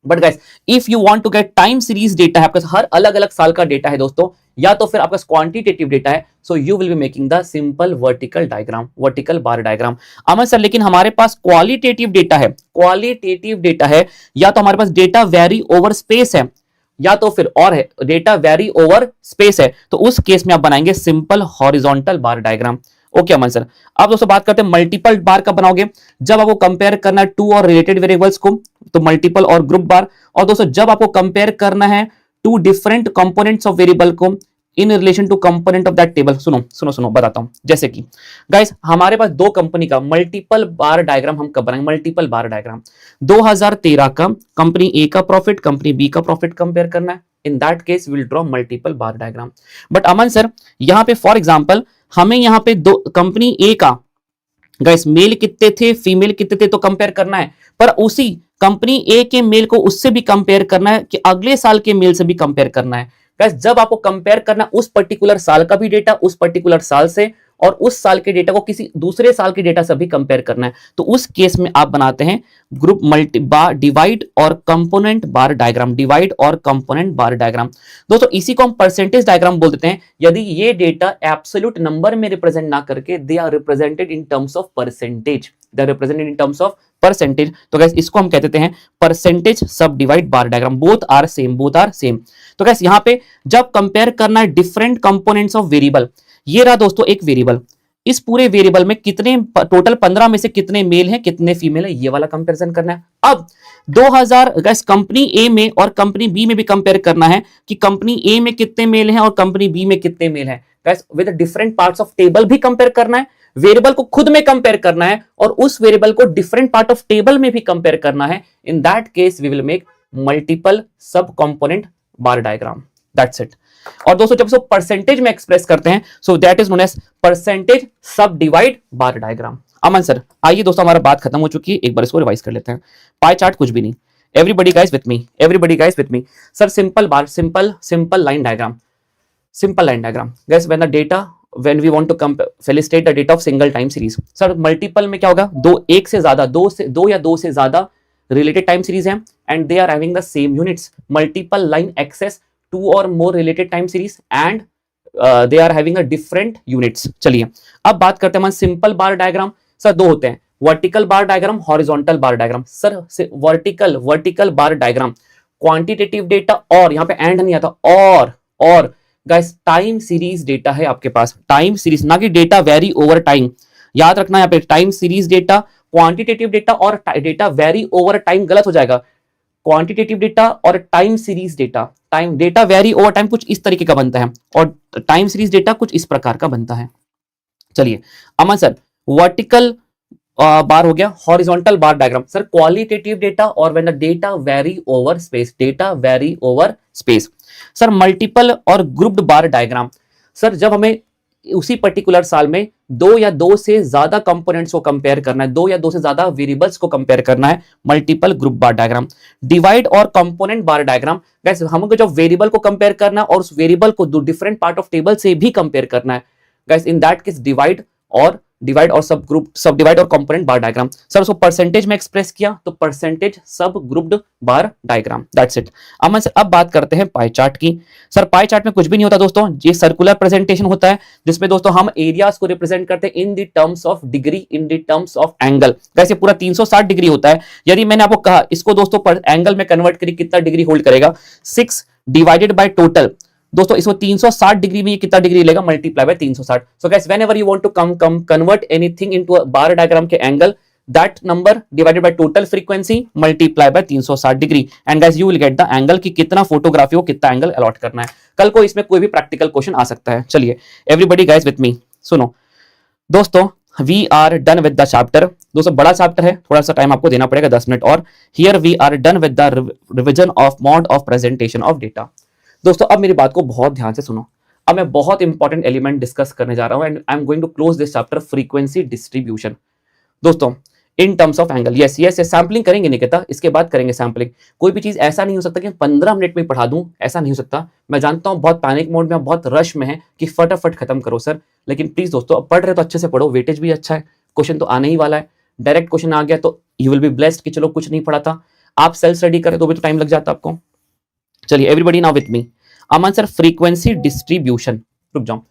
But guys if you want to get time series data है, आपके हर अलग अलग साल का डेटा है दोस्तों, या तो फिर आपका क्वांटिटेटिव डेटा है, so you will be making the simple vertical diagram, vertical bar diagram. Aman sir लेकिन हमारे पास क्वालिटेटिव डेटा है, क्वालिटेटिव डेटा है, या तो हमारे पास डेटा वेरी ओवर स्पेस है, या तो फिर और है डेटा वेरी ओवर स्पेस है, तो उस केस में आप बनाएंगे simple horizontal bar diagram. Okay Aman sir, अब दोस्तों बात करते हैं मल्टीपल बार का बनाओगे। जब आपको कंपेयर करना है 2 और रिलेटेड वेरिएबल्स को तो मल्टीपल और ग्रुप बार। और दोस्तों जब आपको कंपेयर करना है 2 डिफरेंट कंपोनेंट्स ऑफ वेरिएबल को in relation to component of that table. सुनो बताता हूं। जैसे कि गाइस हमारे पास 2 कंपनी का मल्टीपल बार डायग्राम हम कब बनाएंगे? मल्टीपल बार डायग्राम 2013 का कंपनी ए का प्रॉफिट, कंपनी बी का प्रॉफिट कंपेयर करना है। In that case will draw multiple bar diagram. But Aman sir यहां पे फॉर एग्जांपल हमें यहां पे कंपनी ए का गाइस मेल कितने थे, फीमेल कितने थे तो कंपेयर करना है, पर उसी कंपनी ए के मेल को उससे भी कंपेयर करना है कि अगले साल के मेल से भी कंपेयर करना है। गाइस जब आपको कंपेयर करना उस पर्टिकुलर साल का भी डेटा उस पर्टिकुलर साल से, और उस साल के डेटा को किसी दूसरे साल के डेटा से भी कंपेयर करना है, तो उस केस में आप बनाते हैं ग्रुप मल्टी बार डिवाइड और कंपोनेंट बार डायग्राम, डिवाइड और कंपोनेंट बार डायग्राम। दोस्तों इसी को हम परसेंटेज डायग्राम बोल देते हैं। यदि ये डेटा एब्सोल्यूट नंबर में रिप्रेजेंट ना करके they are represented in terms of percentage, they are represented in terms of percentage, तो गाइस इसको हम कहते हैं percentage sub divide bar diagram. Both are same. तो गाइस यहां पे जब कंपेयर करना है डिफरेंट कंपोनेंट्स ऑफ वेरिएबल, ये रहा दोस्तों एक वेरिएबल, इस पूरे वेरिएबल में कितने टोटल 15 में से कितने मेल हैं कितने फीमेल है, ये वाला कंपैरिजन करना है। अब 2000 गाइस कंपनी ए में और कंपनी बी में भी कंपेयर करना है कि कंपनी ए में कितने मेल हैं और कंपनी बी में कितने मेल हैं। Guys with different parts of table भी कंपेयर करना है, वेरिएबल को खुद में कंपेयर करना है और उस वेरिएबल को डिफरेंट पार्ट ऑफ टेबल में भी कंपेयर करना है। In that case we will make multiple sub component bar diagram, that's it. और दोस्तों जब इसको परसेंटेज में एक्सप्रेस करते हैं so that is known as percentage sub divide bar diagram. Aman sir आइए दोस्तों, हमारा बात खत्म हो चुकी है, एक बार इसको रिवाइज कर लेते हैं। पाई चार्ट कुछ भी नहीं, everybody guys with me, everybody guys with me. Sir simple bar, simple line diagram, simple line diagram guys when the data when we want to facilitate the data of single time series। Sir multiple में क्या होगा, एक से ज्यादा, दो या दो से ज्यादा रिलेटेड टाइम सीरीज हैं and they are having the same units. Multiple line axis two or more related time series and they are having a different units. चलिए अब बात करते हैं सिंपल बार डायग्राम। सर दो होते हैं, vertical bar diagram, horizontal bar diagram. Sir vertical bar diagram quantitative data, और यहाँ पे एंड नहीं आता, और गाइस टाइम सीरीज डेटा है आपके पास, टाइम सीरीज, ना कि डेटा वेरी ओवर टाइम। याद रखना यहाँ पे time series data, quantitative data और डेटा वेरी ओवर टाइम गलत हो जाएगा। क्वांटिटेटिव डेटा और time series data, time data vary over time कुछ इस तरीके का बनता है और टाइम सीरीज डेटा कुछ इस प्रकार का बनता है। चलिए अमन सर वर्टिकल बार हो गया, horizontal bar diagram. Sir qualitative data और when the data vary over space, data vary over space. Sir multiple और ग्रुप्ड बार डायग्राम। सर जब हमें उसी पर्टिकुलर साल में दो या दो से ज्यादा कंपोनेंट्स को कंपेयर करना है, दो या दो से ज्यादा वेरिएबल्स को कंपेयर करना है, मल्टीपल ग्रुप बार डायग्राम। डिवाइड और कंपोनेंट बार डायग्राम, गाइस हमको जब वेरिएबल को कंपेयर करना है और उस वेरिएबल को दो डिफरेंट पार्ट ऑफ टेबल से भी कंपेयर करना है, guys in that case divide और सब ग्रुप, सब डिवाइड और कंपोनेंट बार डायग्राम। सर उसको परसेंटेज में एक्सप्रेस किया तो परसेंटेज सब grouped bar diagram, that's it. Aman sir अब बात करते हैं पाई चार्ट की। सर पाई चार्ट में कुछ भी नहीं होता दोस्तों, ये सर्कुलर प्रेजेंटेशन होता है जिसमें दोस्तों हम एरियाज को रिप्रेजेंट करते हैं in the terms of degree, in the terms of angle. वैसे पूरा 360 डिग्री होता है। यदि मैंने आपको कहा इसको दोस्तों पर एंगल में कन्वर्ट करिए कितना डिग्री होल्ड करेगा, 6 डिवाइडेड बाय टोटल, दोस्तों इसको 360 डिग्री में ये कितना डिग्री लेगा, multiply by 360। So guys whenever you want to convert anything into a bar diagram के angle, that number divided by total frequency multiply by 360 degree and guys you will get the angle की कितना फोटोग्राफी को कितना एंगल अलॉट करना है। कल को इसमें कोई भी प्रैक्टिकल क्वेश्चन आ सकता है। चलिए एवरीबॉडी गाइस विथ मी, सुनो दोस्तों we are done with the chapter. दोस्तों बड़ा चैप्टर है, थोड़ा सा टाइम आपको देना पड़ेगा 10 मिनट और। Here we are done with the revision of mode of presentation of data. दोस्तों अब मेरी बात को बहुत ध्यान से सुनो, अब मैं बहुत इंपॉर्टेंट एलिमेंट डिस्कस करने जा रहा हूं and I am going to close this chapter, frequency distribution. दोस्तों in terms of angle, yes sampling करेंगे निकिता, इसके बाद करेंगे सैम्पलिंग। कोई भी चीज ऐसा नहीं हो सकता कि 15 मिनट में पढ़ा दूं, ऐसा नहीं हो सकता। मैं जानता हूं बहुत पैनिक मोड में, बहुत रश में है कि फटाफट खत्म करो सर, लेकिन प्लीज दोस्तों अब पढ़ रहे तो अच्छे से पढ़ो, वेटेज भी अच्छा है, क्वेश्चन तो आने ही वाला है। डायरेक्ट क्वेश्चन आ गया तो यू विल बी ब्लेस्ड कि चलो कुछ नहीं पढ़ा था। आप सेल्फ स्टडी करें तो भी तो टाइम लग जाता आपको। चलिए everybody now with me. Aman sir frequency distribution, रुक जाओ,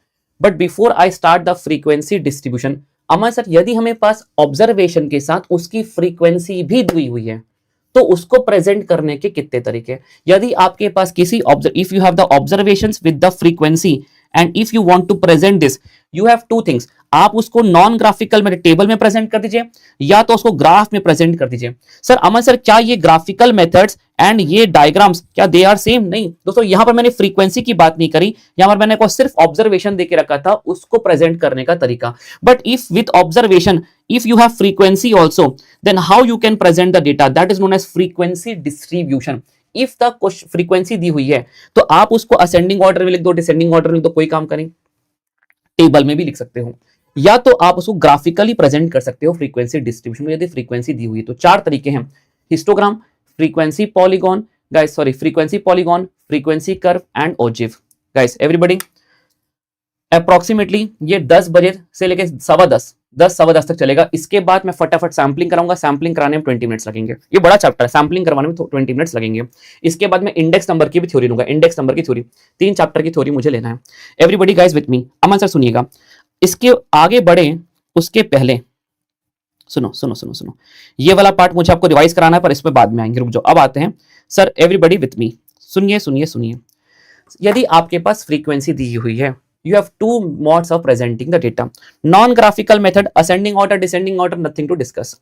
but before I start the frequency distribution, Aman sir यदि हमें पास ऑब्जर्वेशन के साथ उसकी फ्रीक्वेंसी भी दी हुई है तो उसको प्रेजेंट करने के कितने तरीके। यदि आपके पास किसी if you have the observations with the frequency and if you want to present this, you have two things. आप उसको नॉन ग्राफिकल में टेबल में प्रेजेंट कर दीजिए या तो उसको ग्राफ में प्रेजेंट कर दीजिए। सर अमन सर क्या ये ग्राफिकल मेथड्स एंड ये डायग्राम्स क्या दे आर सेम? नहीं दोस्तों, यहां पर मैंने फ्रीक्वेंसी की बात नहीं करी, यहां पर मैंने को सिर्फ ऑब्जर्वेशन देके रखा था, उसको प्रेजेंट करने का तरीका। But if with observation if you have frequency also, then how you can present the data, that is known as frequency distribution। if the frequency दी हुई है तो आप उसको ascending order में लिख दो, descending order में लिख दो, कोई काम करें, टेबल में भी लिख सकते हो, या तो आप उसको ग्राफिकली प्रेजेंट कर सकते हो फ्रीक्वेंसी डिस्ट्रीब्यूशन में। यदि फ्रीक्वेंसी दी हुई है तो 4 तरीके हैं, histogram, frequency polygon, guys sorry frequency polygon, frequency curve and ogive. Guys everybody approximately ये 10 बजे से लेके 10:15 तक चलेगा। इसके बाद मैं फटाफट सैम्पलिंग कराऊंगा, सैम्पलिंग कराने में 20 मिनट्स लगेंगे, ये बड़ा चैप्टर है, सैम्पलिंग करवाने में 20 मिनट्स लगेंगे। इसके बाद मैं इंडेक्स नंबर की भी थ्योरी लूंगा, इंडेक्स नंबर की थ्योरी, 3 चैप्टर की थ्योरी मुझे लेना है। Everybody guys with me, Aman sir सुनिएगा, इसके आगे बढ़े उसके पहले सुनो सुनो सुनो सुनो, ये वाला पार्ट मुझे आपको रिवाइज कराना है पर इसमें बाद में आएंगे, रुक जाओ। अब आते हैं सर, एवरीबॉडी विथ मी, सुनिए सुनिए सुनिए। यदि आपके पास फ्रीक्वेंसी दी हुई है, you have 2 modes of presenting the data, non graphical method, ascending order, descending order, nothing to discuss।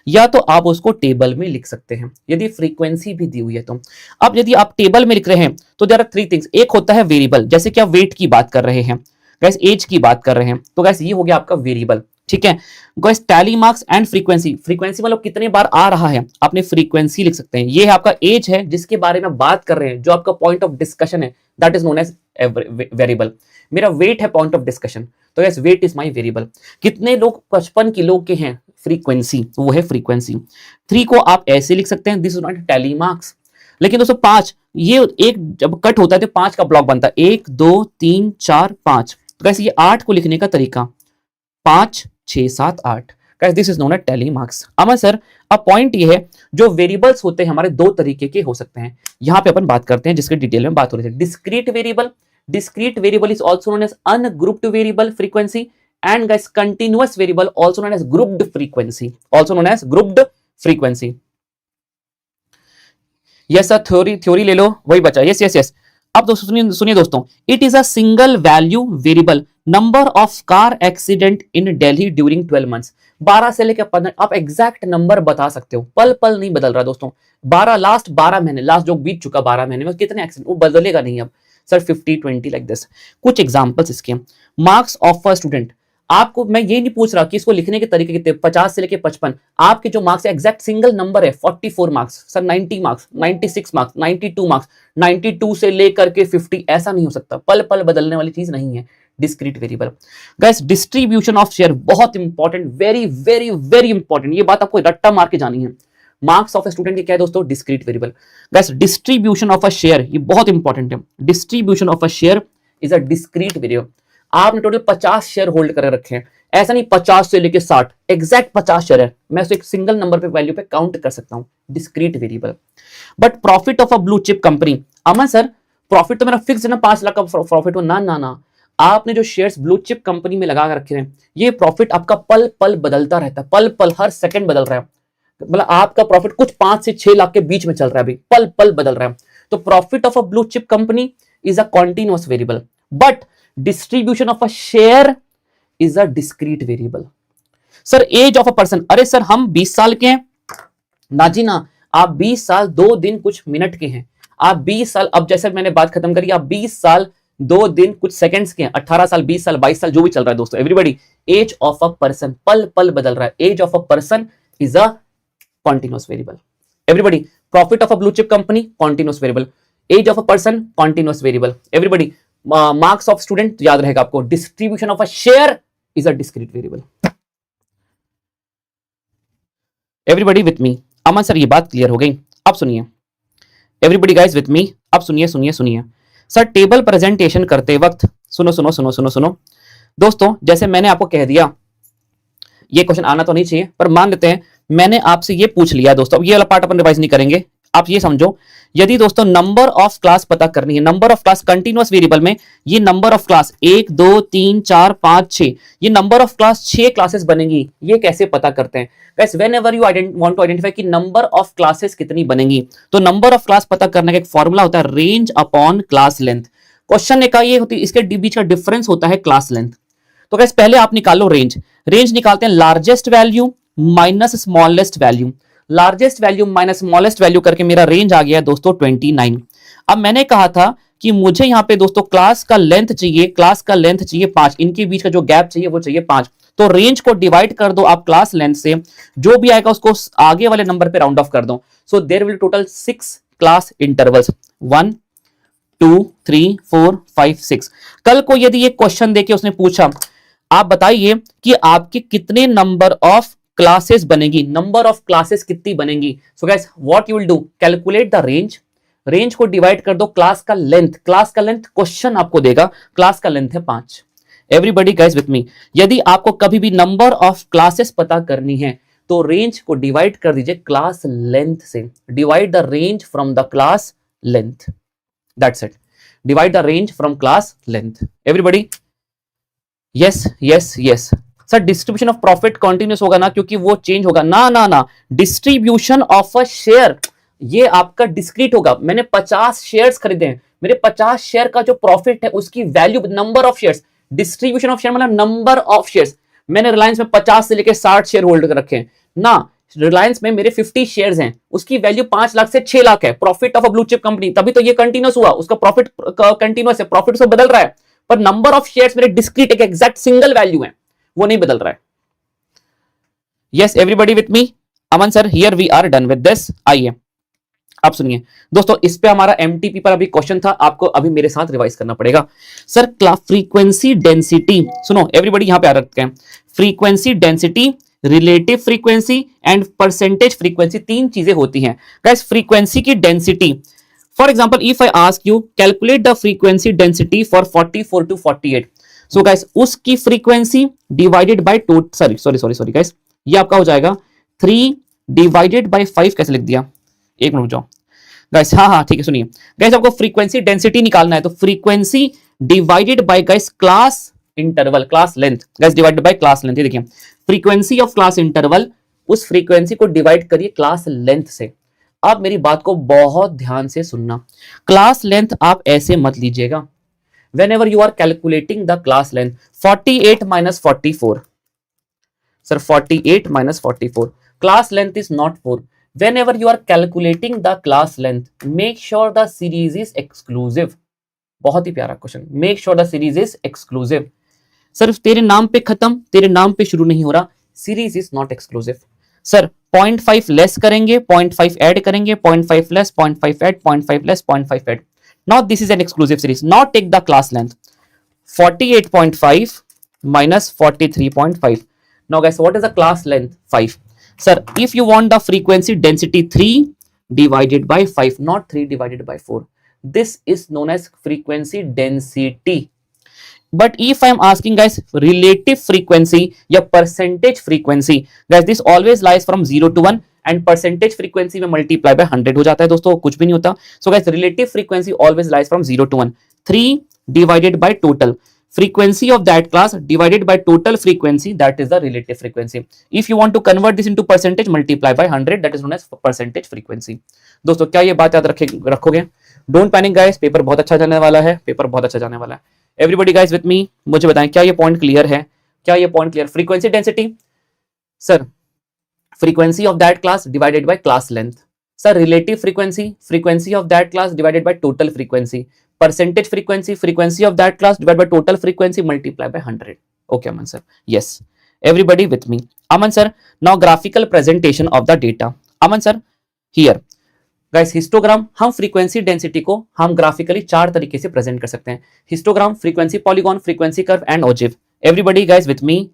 या तो आप उसको टेबल में लिख सकते हैं यदि फ्रीक्वेंसी भी दी हुई है तो। अब यदि आप टेबल में लिख रहे हैं तो देयर आर 3 थिंग्स, एक होता है वेरिएबल, जैसे कि आप वेट की बात कर रहे हैं, गैस एज की बात कर रहे हैं, तो गैस ये हो गया आपका वेरिएबल, ठीक है guys, tally marks and frequency, frequency मतलब कितने बार आ रहा है, आपने फ्रीक्वेंसी लिख सकते हैं। ये है आपका एज है जिसके बारे में बात कर रहे हैं, जो आपका पॉइंट ऑफ डिस्कशन है, that is known as variable. मेरा वेट है पॉइंट ऑफ डिस्कशन, तो yes weight is my variable. कितने लोग 55 किलो के हैं, फ्रीक्वेंसी, वो है फ्रीक्वेंसी। 3 को आप ऐसे लिख सकते हैं, this is not tally marks. लेकिन दोस्तों 5, ये एक जब कट होता है तो 5 का ब्लॉक बनता है, 1 2 3 4 5। तो कैसे ये 8 को लिखने का तरीका 5 6 7 8, this is known as tally marks. Aman sir अब पॉइंट ये है, जो वेरिएबल्स होते हैं हमारे 2 तरीके के हो सकते हैं, यहां पे अपन बात करते हैं जिसके डिटेल में बात हो रही है। Discrete variable, discrete variable is also known as ungrouped variable frequency, and guys continuous variable also known as grouped frequency, also known as grouped frequency. Yes sir, theory ले लो, वही बचा। Yes yes yes. अब दोस्तों सुनिए दोस्तों, it is a single value variable, number of car accident in Delhi during 12 months. 12 से लेकर 15, आप एग्जैक्ट नंबर बता सकते हो, पल पल नहीं बदल रहा दोस्तों। 12 लास्ट 12 महीने, लास्ट जो बीत चुका 12 महीने में कितने एक्सीडेंट, वो बदलेगा नहीं अब सर, 50 20 लाइक दिस। कुछ एग्जांपल्स इसके, मार्क्स ऑफ अ स्टूडेंट, आपको मैं ये नहीं पूछ रहा कि इसको लिखने के तरीके कितने, 50 से लेके 55, आपके जो मार्क्स है एग्जैक्ट सिंगल नंबर है 44 marks sir, 90 marks, 96 marks, 92 marks, 92 से लेकर के 50, ऐसा नहीं हो सकता, पल पल बदलने वाली चीज नहीं है discrete variable. Guys distribution of share बहुत important, very very very important, ये बात आपको रट्टा मार के जानी है। मार्क्स ऑफ ए स्टूडेंट क्या है दोस्तों, discrete variable. Guys distribution of a share, ये बहुत इंपॉर्टेंट है, distribution of a share is a discrete variable. आपने टोटल 50 शेयर होल्ड कर रखे हैं, ऐसा नहीं 50 से लेके 60, एग्जैक्ट 50 शेयर है, मैं उसे एक सिंगल नंबर पे वैल्यू पे काउंट कर सकता हूं, discrete variable. But profit of a blue chip company, Aman sir profit तो मेरा फिक्स है ना, 5 लाख का प्रॉफिट हो, ना ना ना, आपने जो शेयर्स ब्लू चिप कंपनी में लगा कर रखे हैं, ये प्रॉफिट आपका पल पल बदलता रहता है, पल पल हर सेकंड बदल रहा है, मतलब आपका प्रॉफिट कुछ 5 से 6 लाख के बीच में चल रहा है, अभी पल पल बदल रहा है। तो profit of a blue chip company is a continuous variable, but distribution of a share is a discrete variable. Sir age of a person, अरे सर हम 20 साल के हैं, ना जी ना, आप 20 साल 2 दिन कुछ मिनट के हैं, आप 20 साल, अब जैसे मैंने बात खत्म करी, आप 20 साल 2 दिन कुछ सेकंड्स के हैं, 18 साल 20 साल 22 साल जो भी चल रहा है दोस्तों, everybody, age of a person पल पल बदल रहा है, age of a person is a continuous variable. Everybody, profit of a blue chip company continuous variable, age of a person continuous variable. Everybody, marks of student याद रहेगा आपको, distribution of a share is a discrete variable. Everybody with me, Aman sir ये बात क्लियर हो गई, अब सुनिए एवरीबॉडी गाइस विथ मी, अब सुनिए सुनिए सुनिए सर, टेबल प्रेजेंटेशन करते वक्त सुनो सुनो सुनो सुनो सुनो दोस्तों, जैसे मैंने आपको कह दिया, ये क्वेश्चन आना तो नहीं चाहिए, पर मान लेते हैं मैंने आपसे ये पूछ लिया दोस्तों, अब ये वाला पार्ट अपन रिवाइज नहीं करेंगे, आप ये समझो, यदि दोस्तों नंबर ऑफ क्लास पता करनी है, number of class continuous variable में, ये नंबर ऑफ क्लास 1 2 3 4 5 6, ये नंबर ऑफ क्लास 6 क्लासेस बनेंगी, ये कैसे पता करते हैं guys, whenever you want to identify कि नंबर ऑफ क्लासेस कितनी बनेंगी, तो नंबर ऑफ क्लास पता करने का एक फॉर्मूला होता है, range upon class length. Question ने कहा ये होती है, इसके बीच का डिफरेंस होता है क्लास लेंथ। तो गाइस पहले आप निकालो रेंज, रेंज निकालते हैं largest value minus smallest value, largest value minus smallest value करके मेरा रेंज आ गया है दोस्तों 29। अब मैंने कहा था कि मुझे यहां पे दोस्तों क्लास का लेंथ चाहिए, क्लास का लेंथ चाहिए 5, इनके बीच का जो गैप चाहिए वो चाहिए 5, तो रेंज को डिवाइड कर दो आप क्लास लेंथ से, जो भी आएगा उसको आगे वाले नंबर पे राउंड ऑफ कर दो, so there will total 6 class intervals, 1 2 3 4 5 6। कल को यदि ये क्वेश्चन देके उसने पूछा आप बताइए कि आपके कितने नंबर ऑफ क्लासेस बनेगी, नंबर ऑफ क्लासेस कितनी बनेगी, so guys what you will do, calculate the range, range को डिवाइड कर दो क्लास का लेंथ, क्लास का लेंथ क्वेश्चन आपको देगा, क्लास का लेंथ है 5। एवरीबॉडी गाइस विथ मी, यदि आपको कभी भी नंबर ऑफ क्लासेस पता करनी है तो रेंज को डिवाइड कर दीजिए क्लास लेंथ से, divide the range from the class length, that's it, divide the range from class length. Everybody yes yes yes. Sir distribution of profit continuous होगा ना, क्योंकि वो चेंज होगा, ना ना ना, डिस्ट्रीब्यूशन ऑफ अ शेयर ये आपका डिस्क्रीट होगा, मैंने 50 शेयर्स खरीदे हैं, मेरे 50 शेयर का जो प्रॉफिट है उसकी value number of shares, distribution of share मतलब नंबर ऑफ शेयर्स, मैंने रिलायंस में 50 से लेकर 60 शेयर होल्ड कर रखे हैं ना, रिलायंस में मेरे 50 शेयर्स हैं, उसकी वैल्यू 5 लाख से 6 लाख है, profit of a blue chip company, तभी तो ये कंटिन्यूअस हुआ, उसका प्रॉफिट कंटिन्यूअस है, प्रॉफिट से बदल रहा है, पर नंबर ऑफ शेयर्स मेरे डिस्क्रीट एक एग्जैक्ट सिंगल वैल्यू है, वो नहीं बदल रहा है। Yes everybody with me? Aman sir here we are done with this. आइए आप सुनिए दोस्तों, इस पे हमारा एमटीपी पर अभी क्वेश्चन था, आपको अभी मेरे साथ रिवाइज करना पड़ेगा। सर फ्रीक्वेंसी डेंसिटी, सुनो एवरीबॉडी यहां पे आ रखते हैं, frequency density, relative frequency and percentage frequency, तीन चीजें होती हैं गाइस। फ्रीक्वेंसी की density, for example if I ask you calculate the frequency density for 44 to 48, so guys उसकी frequency divided by sorry guys, ये आपका हो जाएगा 3 डिवाइडेड बाय 5। कैसे लिख दिया, एक मिनट जाओ गाइस, हाँ ठीक है सुनिए गाइस, आपको फ्रीक्वेंसी डेंसिटी निकालना है तो frequency divided bye guys class interval, class length guys divided by class length. ये देखिए फ्रीक्वेंसी ऑफ क्लास इंटरवल, उस फ्रीक्वेंसी को डिवाइड करिए क्लास लेंथ से। आप मेरी बात को बहुत ध्यान से सुनना, क्लास लेंथ आप ऐसे मत लीजिएगा। whenever you are calculating the class length, 48 minus 44, sir 48 minus 44, class length is not 4. Whenever you are calculating the class length, make sure the series is exclusive. बहुत ही प्यारा question, make sure the series is exclusive. सिर्फ तेरे नाम पे खत्म, तेरे नाम पे शुरू नहीं हो रहा, series is not exclusive. Sir 0.5 less करेंगे, 0.5 ऐड करेंगे, 0.5 less, 0.5 add, 0.5 less, 0.5 add. Now this is an exclusive series. Now take the class length 48.5 minus 43.5. Now guys, what is the class length? 5. Sir, if you want the frequency density 3 divided by 5, not 3 divided by 4. This is known as frequency density. But if I am asking guys relative frequency या percentage frequency, guys this always lies from 0 to 1 and percentage frequency में multiply by 100 हो जाता है दोस्तों, कुछ भी नहीं होता। So guys relative frequency always lies from 0 to 1, 3 divided by total frequency of that class divided by total frequency, that is the relative frequency. If you want to convert this into percentage, multiply by 100, that is known as percentage frequency. दोस्तों क्या ये बात याद रखोगे? डोंट पैनिक गाइस, पेपर बहुत अच्छा जाने वाला है, पेपर बहुत अच्छा जाने वाला है। एवरीबॉडी गाइस विथ मी, मुझे बताएं क्या ये पॉइंट क्लियर है? क्या ये point clear? Frequency density, sir frequency of that class divided by class length. Sir relative frequency, frequency of that class divided by total frequency. Percentage frequency, frequency of that class divided by total frequency multiply bye 100। Okay Aman sir, yes everybody with me. Aman sir now graphical presentation of the data. Aman sir here guys histogram, हम फ्रीक्वेंसी डेंसिटी को हम ग्राफिकली 4 तरीके से प्रेजेंट कर सकते हैं। Histogram, frequency polygon, frequency curve and ogive. Everybody guys with me.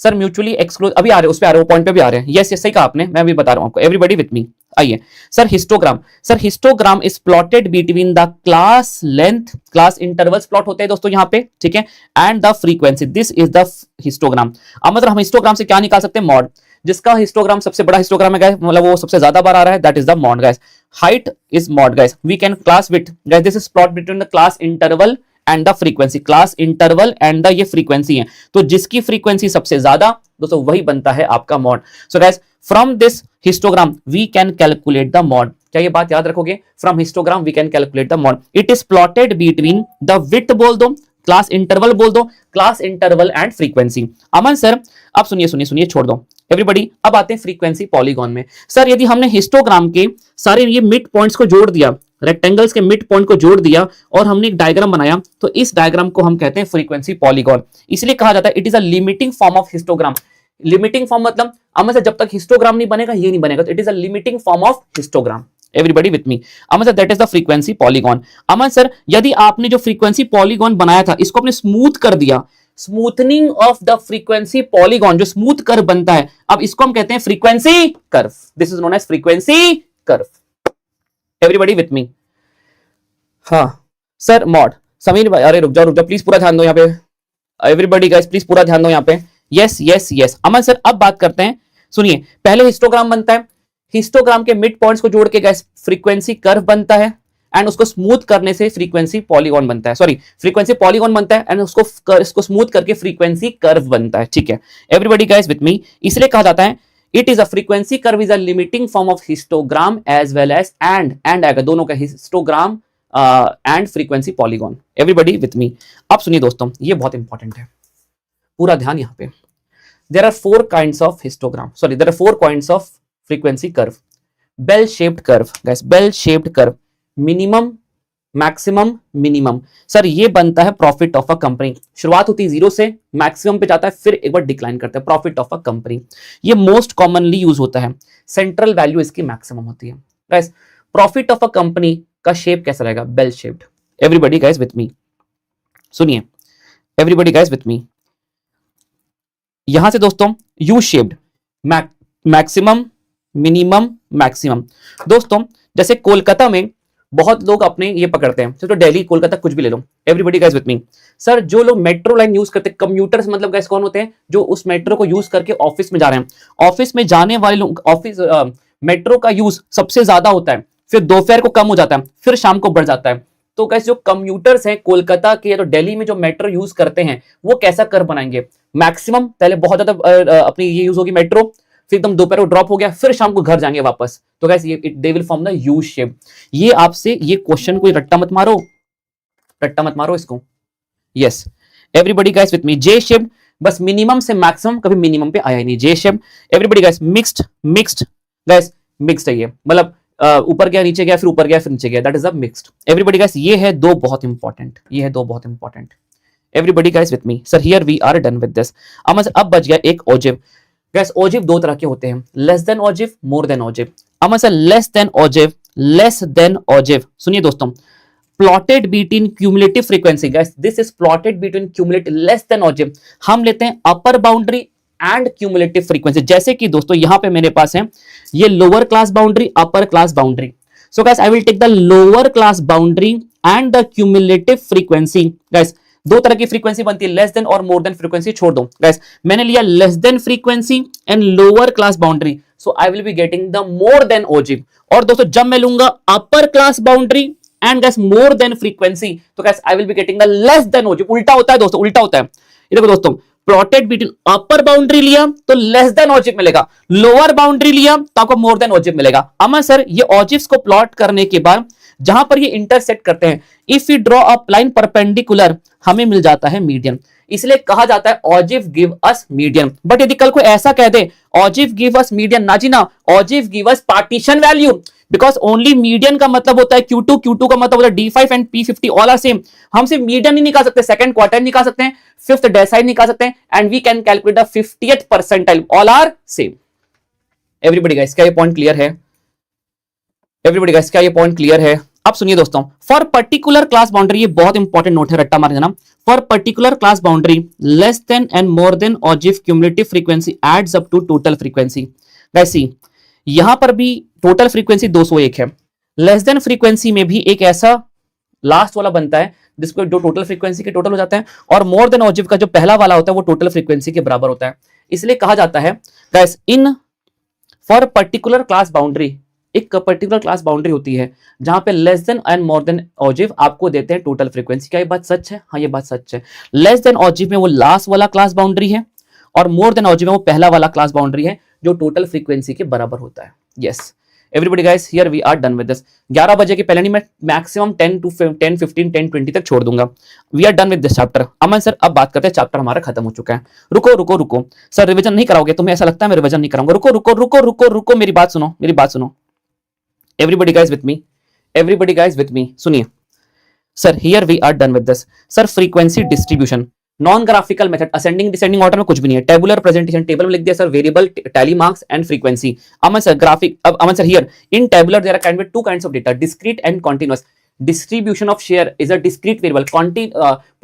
Sir mutually exclusive अभी आ रहे, उस पे आ रहे, वो पॉइंट पे भी आ रहे हैं। यस यस सही कहा आपने, मैं अभी बता रहा हूं आपको। एवरीबॉडी विथ मी आइए। Sir histogram, sir histogram is plotted between the class length, class intervals plot होते हैं दोस्तों यहाँ पे, ठीक है, and the frequency, this is the histogram. अब मतलब हम हिस्टोग्राम से क्या निकाल सकते हैं? मॉड, जिसका हिस्टोग्राम सबसे बड़ा हिस्टोग्राम है गाइस, मतलब वो सबसे ज्यादा बार आ रहा है, that is the mode guys. Height is mode guys, we can class width guys, this is plot between the class interval and the frequency, class interval and the ये फ्रीक्वेंसी है, तो जिसकी फ्रीक्वेंसी सबसे ज्यादा दोस्तों वही बनता है आपका mode. So guys from this histogram we can calculate the mode. क्या ये बात याद रखोगे? From histogram we can calculate the mode. It is plotted between the width बोल दो, क्लास इंटरवल बोल दो, class interval and frequency. Aman sir अब सुनिए छोड़ दो एवरीबॉडी। अब आते हैं फ्रीक्वेंसी पॉलीगॉन में। सर यदि हमने हिस्टोग्राम के सारे ये मिड पॉइंट्स को जोड़ दिया, रेक्टेंगल्स के मिड पॉइंट को जोड़ दिया और हमने एक डायग्राम बनाया, तो इस डायग्राम को हम कहते हैं फ्रीक्वेंसी पॉलीगॉन। इसलिए कहा जाता है it is a limiting form of histogram. Limiting form मतलब अमन सर जब तक हिस्टोग्राम नहीं बनेगा ये नहीं बनेगा, तो it is a limiting form of histogram. Everybody with me. Aman sir that is the frequency polygon. Aman sir यदि आपने जो फ्रीक्वेंसी पॉलीगॉन बनाया था इसको आपने स्मूथ कर दिया, smoothening of the frequency polygon, जो स्मूथ कर्व बनता है, अब इसको हम कहते हैं frequency curve. This is known as frequency curve. Everybody with me. हाँ सर मॉड, समीर भाई अरे रुक जाओ प्लीज पूरा ध्यान दो यहाँ पे। एवरीबॉडी गाइस प्लीज पूरा ध्यान दो यहाँ पे। Yes yes yes Aman sir अब बात करते हैं, सुनिए पहले हिस्टोग्राम बनता है, हिस्टोग्राम के मिड पॉइंट्स को जोड़ के गाइस फ्रीक्वेंसी कर्व बनता है एंड उसको स्मूथ करने से फ्रीक्वेंसी पॉलीगॉन बनता है, सॉरी फ्रीक्वेंसी पॉलीगॉन बनता है एंड उसको स्मूथ करके फ्रीक्वेंसी कर्व बनता है, ठीक है। Everybody guys with me. इसलिए कहा जाता है it is a frequency curve is a limiting form of histogram as well as and आएगा दोनों का, histogram and frequency polygon. Everybody with me. अब सुनिए दोस्तों ये बहुत इंपॉर्टेंट है, पूरा ध्यान यहाँ पे। There are 4 kinds of histogram, sorry there are 4 kinds of frequency curve. Bell shaped curve guys, bell shaped curve, minimum maximum minimum. Sir ये बनता है प्रॉफिट ऑफ अ कंपनी। शुरुआत होती है जीरो से, मैक्सिमम पे जाता है, फिर एक बार डिक्लाइन करता है, प्रॉफिट ऑफ अ कंपनी। ये मोस्ट कॉमनली यूज होता है। सेंट्रल वैल्यू इसकी मैक्सिमम होती है। Guys profit of a company का शेप कैसा रहेगा? Bell shaped. Everybody guys with me, सुनिए, एवरीबॉडी गाइस विथ मी। यहां से दोस्तों U shaped, maximum minimum maximum. दोस्तों जैसे कोलकाता में बहुत लोग अपने ये पकड़ते हैं, तो दिल्ली कोलकाता कुछ भी ले लो, everybody guys with me. Sir जो लोग मेट्रो लाइन यूज करते हैं, कम्यूटर्स मतलब गाइस कौन होते हैं? जो उस मेट्रो को यूज करके ऑफिस में जा रहे हैं। ऑफिस में जाने वाले लोग, ऑफिस मेट्रो का यूज सबसे ज्यादा होता है, फिर दोपहर को कम हो जाता है, फिर शाम को बढ़ जाता है। तो गाइस जो कम्यूटर्स हैं कोलकाता के या तो दिल्ली में जो मेट्रो यूज करते हैं, वो कैसा कर बनाएंगे? मैक्सिमम पहले बहुत ज्यादा अपनी ये यूज होगी मेट्रो, फिर एकदम दोपहर को ड्रॉप हो गया, फिर शाम को घर जाएंगे वापस। तो गाइस ये they will form the U shape. ये आपसे ये क्वेश्चन कोई रट्टा मत मारो, रट्टा मत मारो इसको। Yes everybody guys with me. J shape, बस मिनिमम से मैक्सिमम कभी मिनिमम पे आया ही नहीं। जे shape. Everybody guys mixed, mixed guys, mixed है ये, मतलब ऊपर गया नीचे गया फिर ऊपर गया फिर नीचे गया, that is a mixed. Everybody guys ये है दो बहुत इंपॉर्टेंट, ये है दो बहुत important. Everybody guys with me. Sir here we are done with this. अब बच गया एक ओजिव। गाइस ओजिव दो तरह के होते हैं, less than ogive, more than ogive. अब sir less than ogive, less than ogive, सुनिए दोस्तों, plotted between cumulative frequency. Guys this is plotted between cumulative less than ogive. हम लेते हैं upper boundary and cumulative frequency. जैसे कि दोस्तों यहां पे मेरे पास है ये lower class boundary, upper class boundary. So guys I will take the lower class boundary and the cumulative frequency. Guys दो तरह की फ्रीक्वेंसी बनती है, लेस देन और मोर देन फ्रीक्वेंसी छोड़ दो। गाइस मैंने लिया less than frequency and lower class boundary, so I will be getting the more than ogive. और दोस्तों जब मैं लूंगा upper class boundary and guys more than frequency, तो guys I will be getting the less than ogive. उल्टा होता है दोस्तों, उल्टा होता है। ये देखो दोस्तों, प्लॉटेड बिटवीन अपर बाउंड्री लिया तो लेस देन ओजिव मिलेगा, लोअर बाउंड्री लिया तो आपको मोर देन ओजिव मिलेगा। अमन सर ये ओजिव्स को प्लॉट करने के बाद जहां पर ये इंटरसेक्ट करते हैं, if you draw a line perpendicular, हमें मिल जाता है मीडियन। इसलिए कहा जाता है ओजिव गिव अस मीडियन। बट यदि कल को ऐसा कह दे ओजिव गिव अस मीडियन, ना जी ना, ogive give us partition value, because only median का मतलब होता है Q2, Q2 का मतलब होता है D5 and P50 all are same. हम सिर्फ मीडियन ही निकाल सकते, सेकंड क्वार्टर निकाल सकते हैं, फिफ्थ डेसाइल निकाल सकते हैं, and we can calculate the 50th percentile, all are same. Everybody guys क्या ये पॉइंट क्लियर है? एवरीबॉडी गाइस क्या ये पॉइंट क्लियर है? अब सुनिए दोस्तों, फॉर पर्टिकुलर क्लास बाउंड्री, ये बहुत इंपॉर्टेंट नोट है, रट्टा मार देना। For particular class boundary less than and more than ogive cumulative frequency adds up to total frequency. Guys see यहां पर भी टोटल फ्रीक्वेंसी 201 है। लेस देन फ्रीक्वेंसी में भी एक ऐसा लास्ट वाला बनता है जिसको जो टोटल फ्रीक्वेंसी के टोटल हो जाता है, और मोर देन ओजिव का जो पहला वाला होता है वो टोटल फ्रीक्वेंसी के बराबर होता है। इसलिए कहा जाता है guys in for particular class boundary, एक पर्टिकुलर क्लास बाउंड्री होती है जहां पे less than and more than ogive आपको देते हैं टोटल फ्रीक्वेंसी। क्या ये बात सच है? हाँ ये बात सच है। लेस देन ओजिव में वो लास्ट वाला क्लास बाउंड्री है, और मोर देन ओजिव में वो पहला वाला क्लास बाउंड्री है जो टोटल फ्रीक्वेंसी के बराबर होता है। Yes everybody guys here we are done with this. 11 बजे के पहले नहीं, मैं मैक्सिमम 10 to 10, 15, 10, 20 तक छोड़ दूंगा। We are done with this chapter. Aman sir अब बात करते हैं, चैप्टर हमारा खत्म हो चुका है। रुको रुको रुको सर, रिवीजन नहीं कराओगे? तुम्हें ऐसा लगता है मैं रिवीजन नहीं कराऊंगा? रुको रुको रुको रुको रुको, मेरी बात सुनो, मेरी बात सुनो। Everybody guys with me, everybody guys with me, सुनिए sir here we are done with this. Sir frequency distribution, non graphical method, ascending descending order में कुछ भी नहीं है, टेबुलर प्रेजेंटेशन, टेबल में लिख दिया sir variable, tally marks and frequency. Aman sir graphic, अब Aman sir here in tabular there can be two kinds of data, discrete and continuous. Distribution of share is a discrete variable.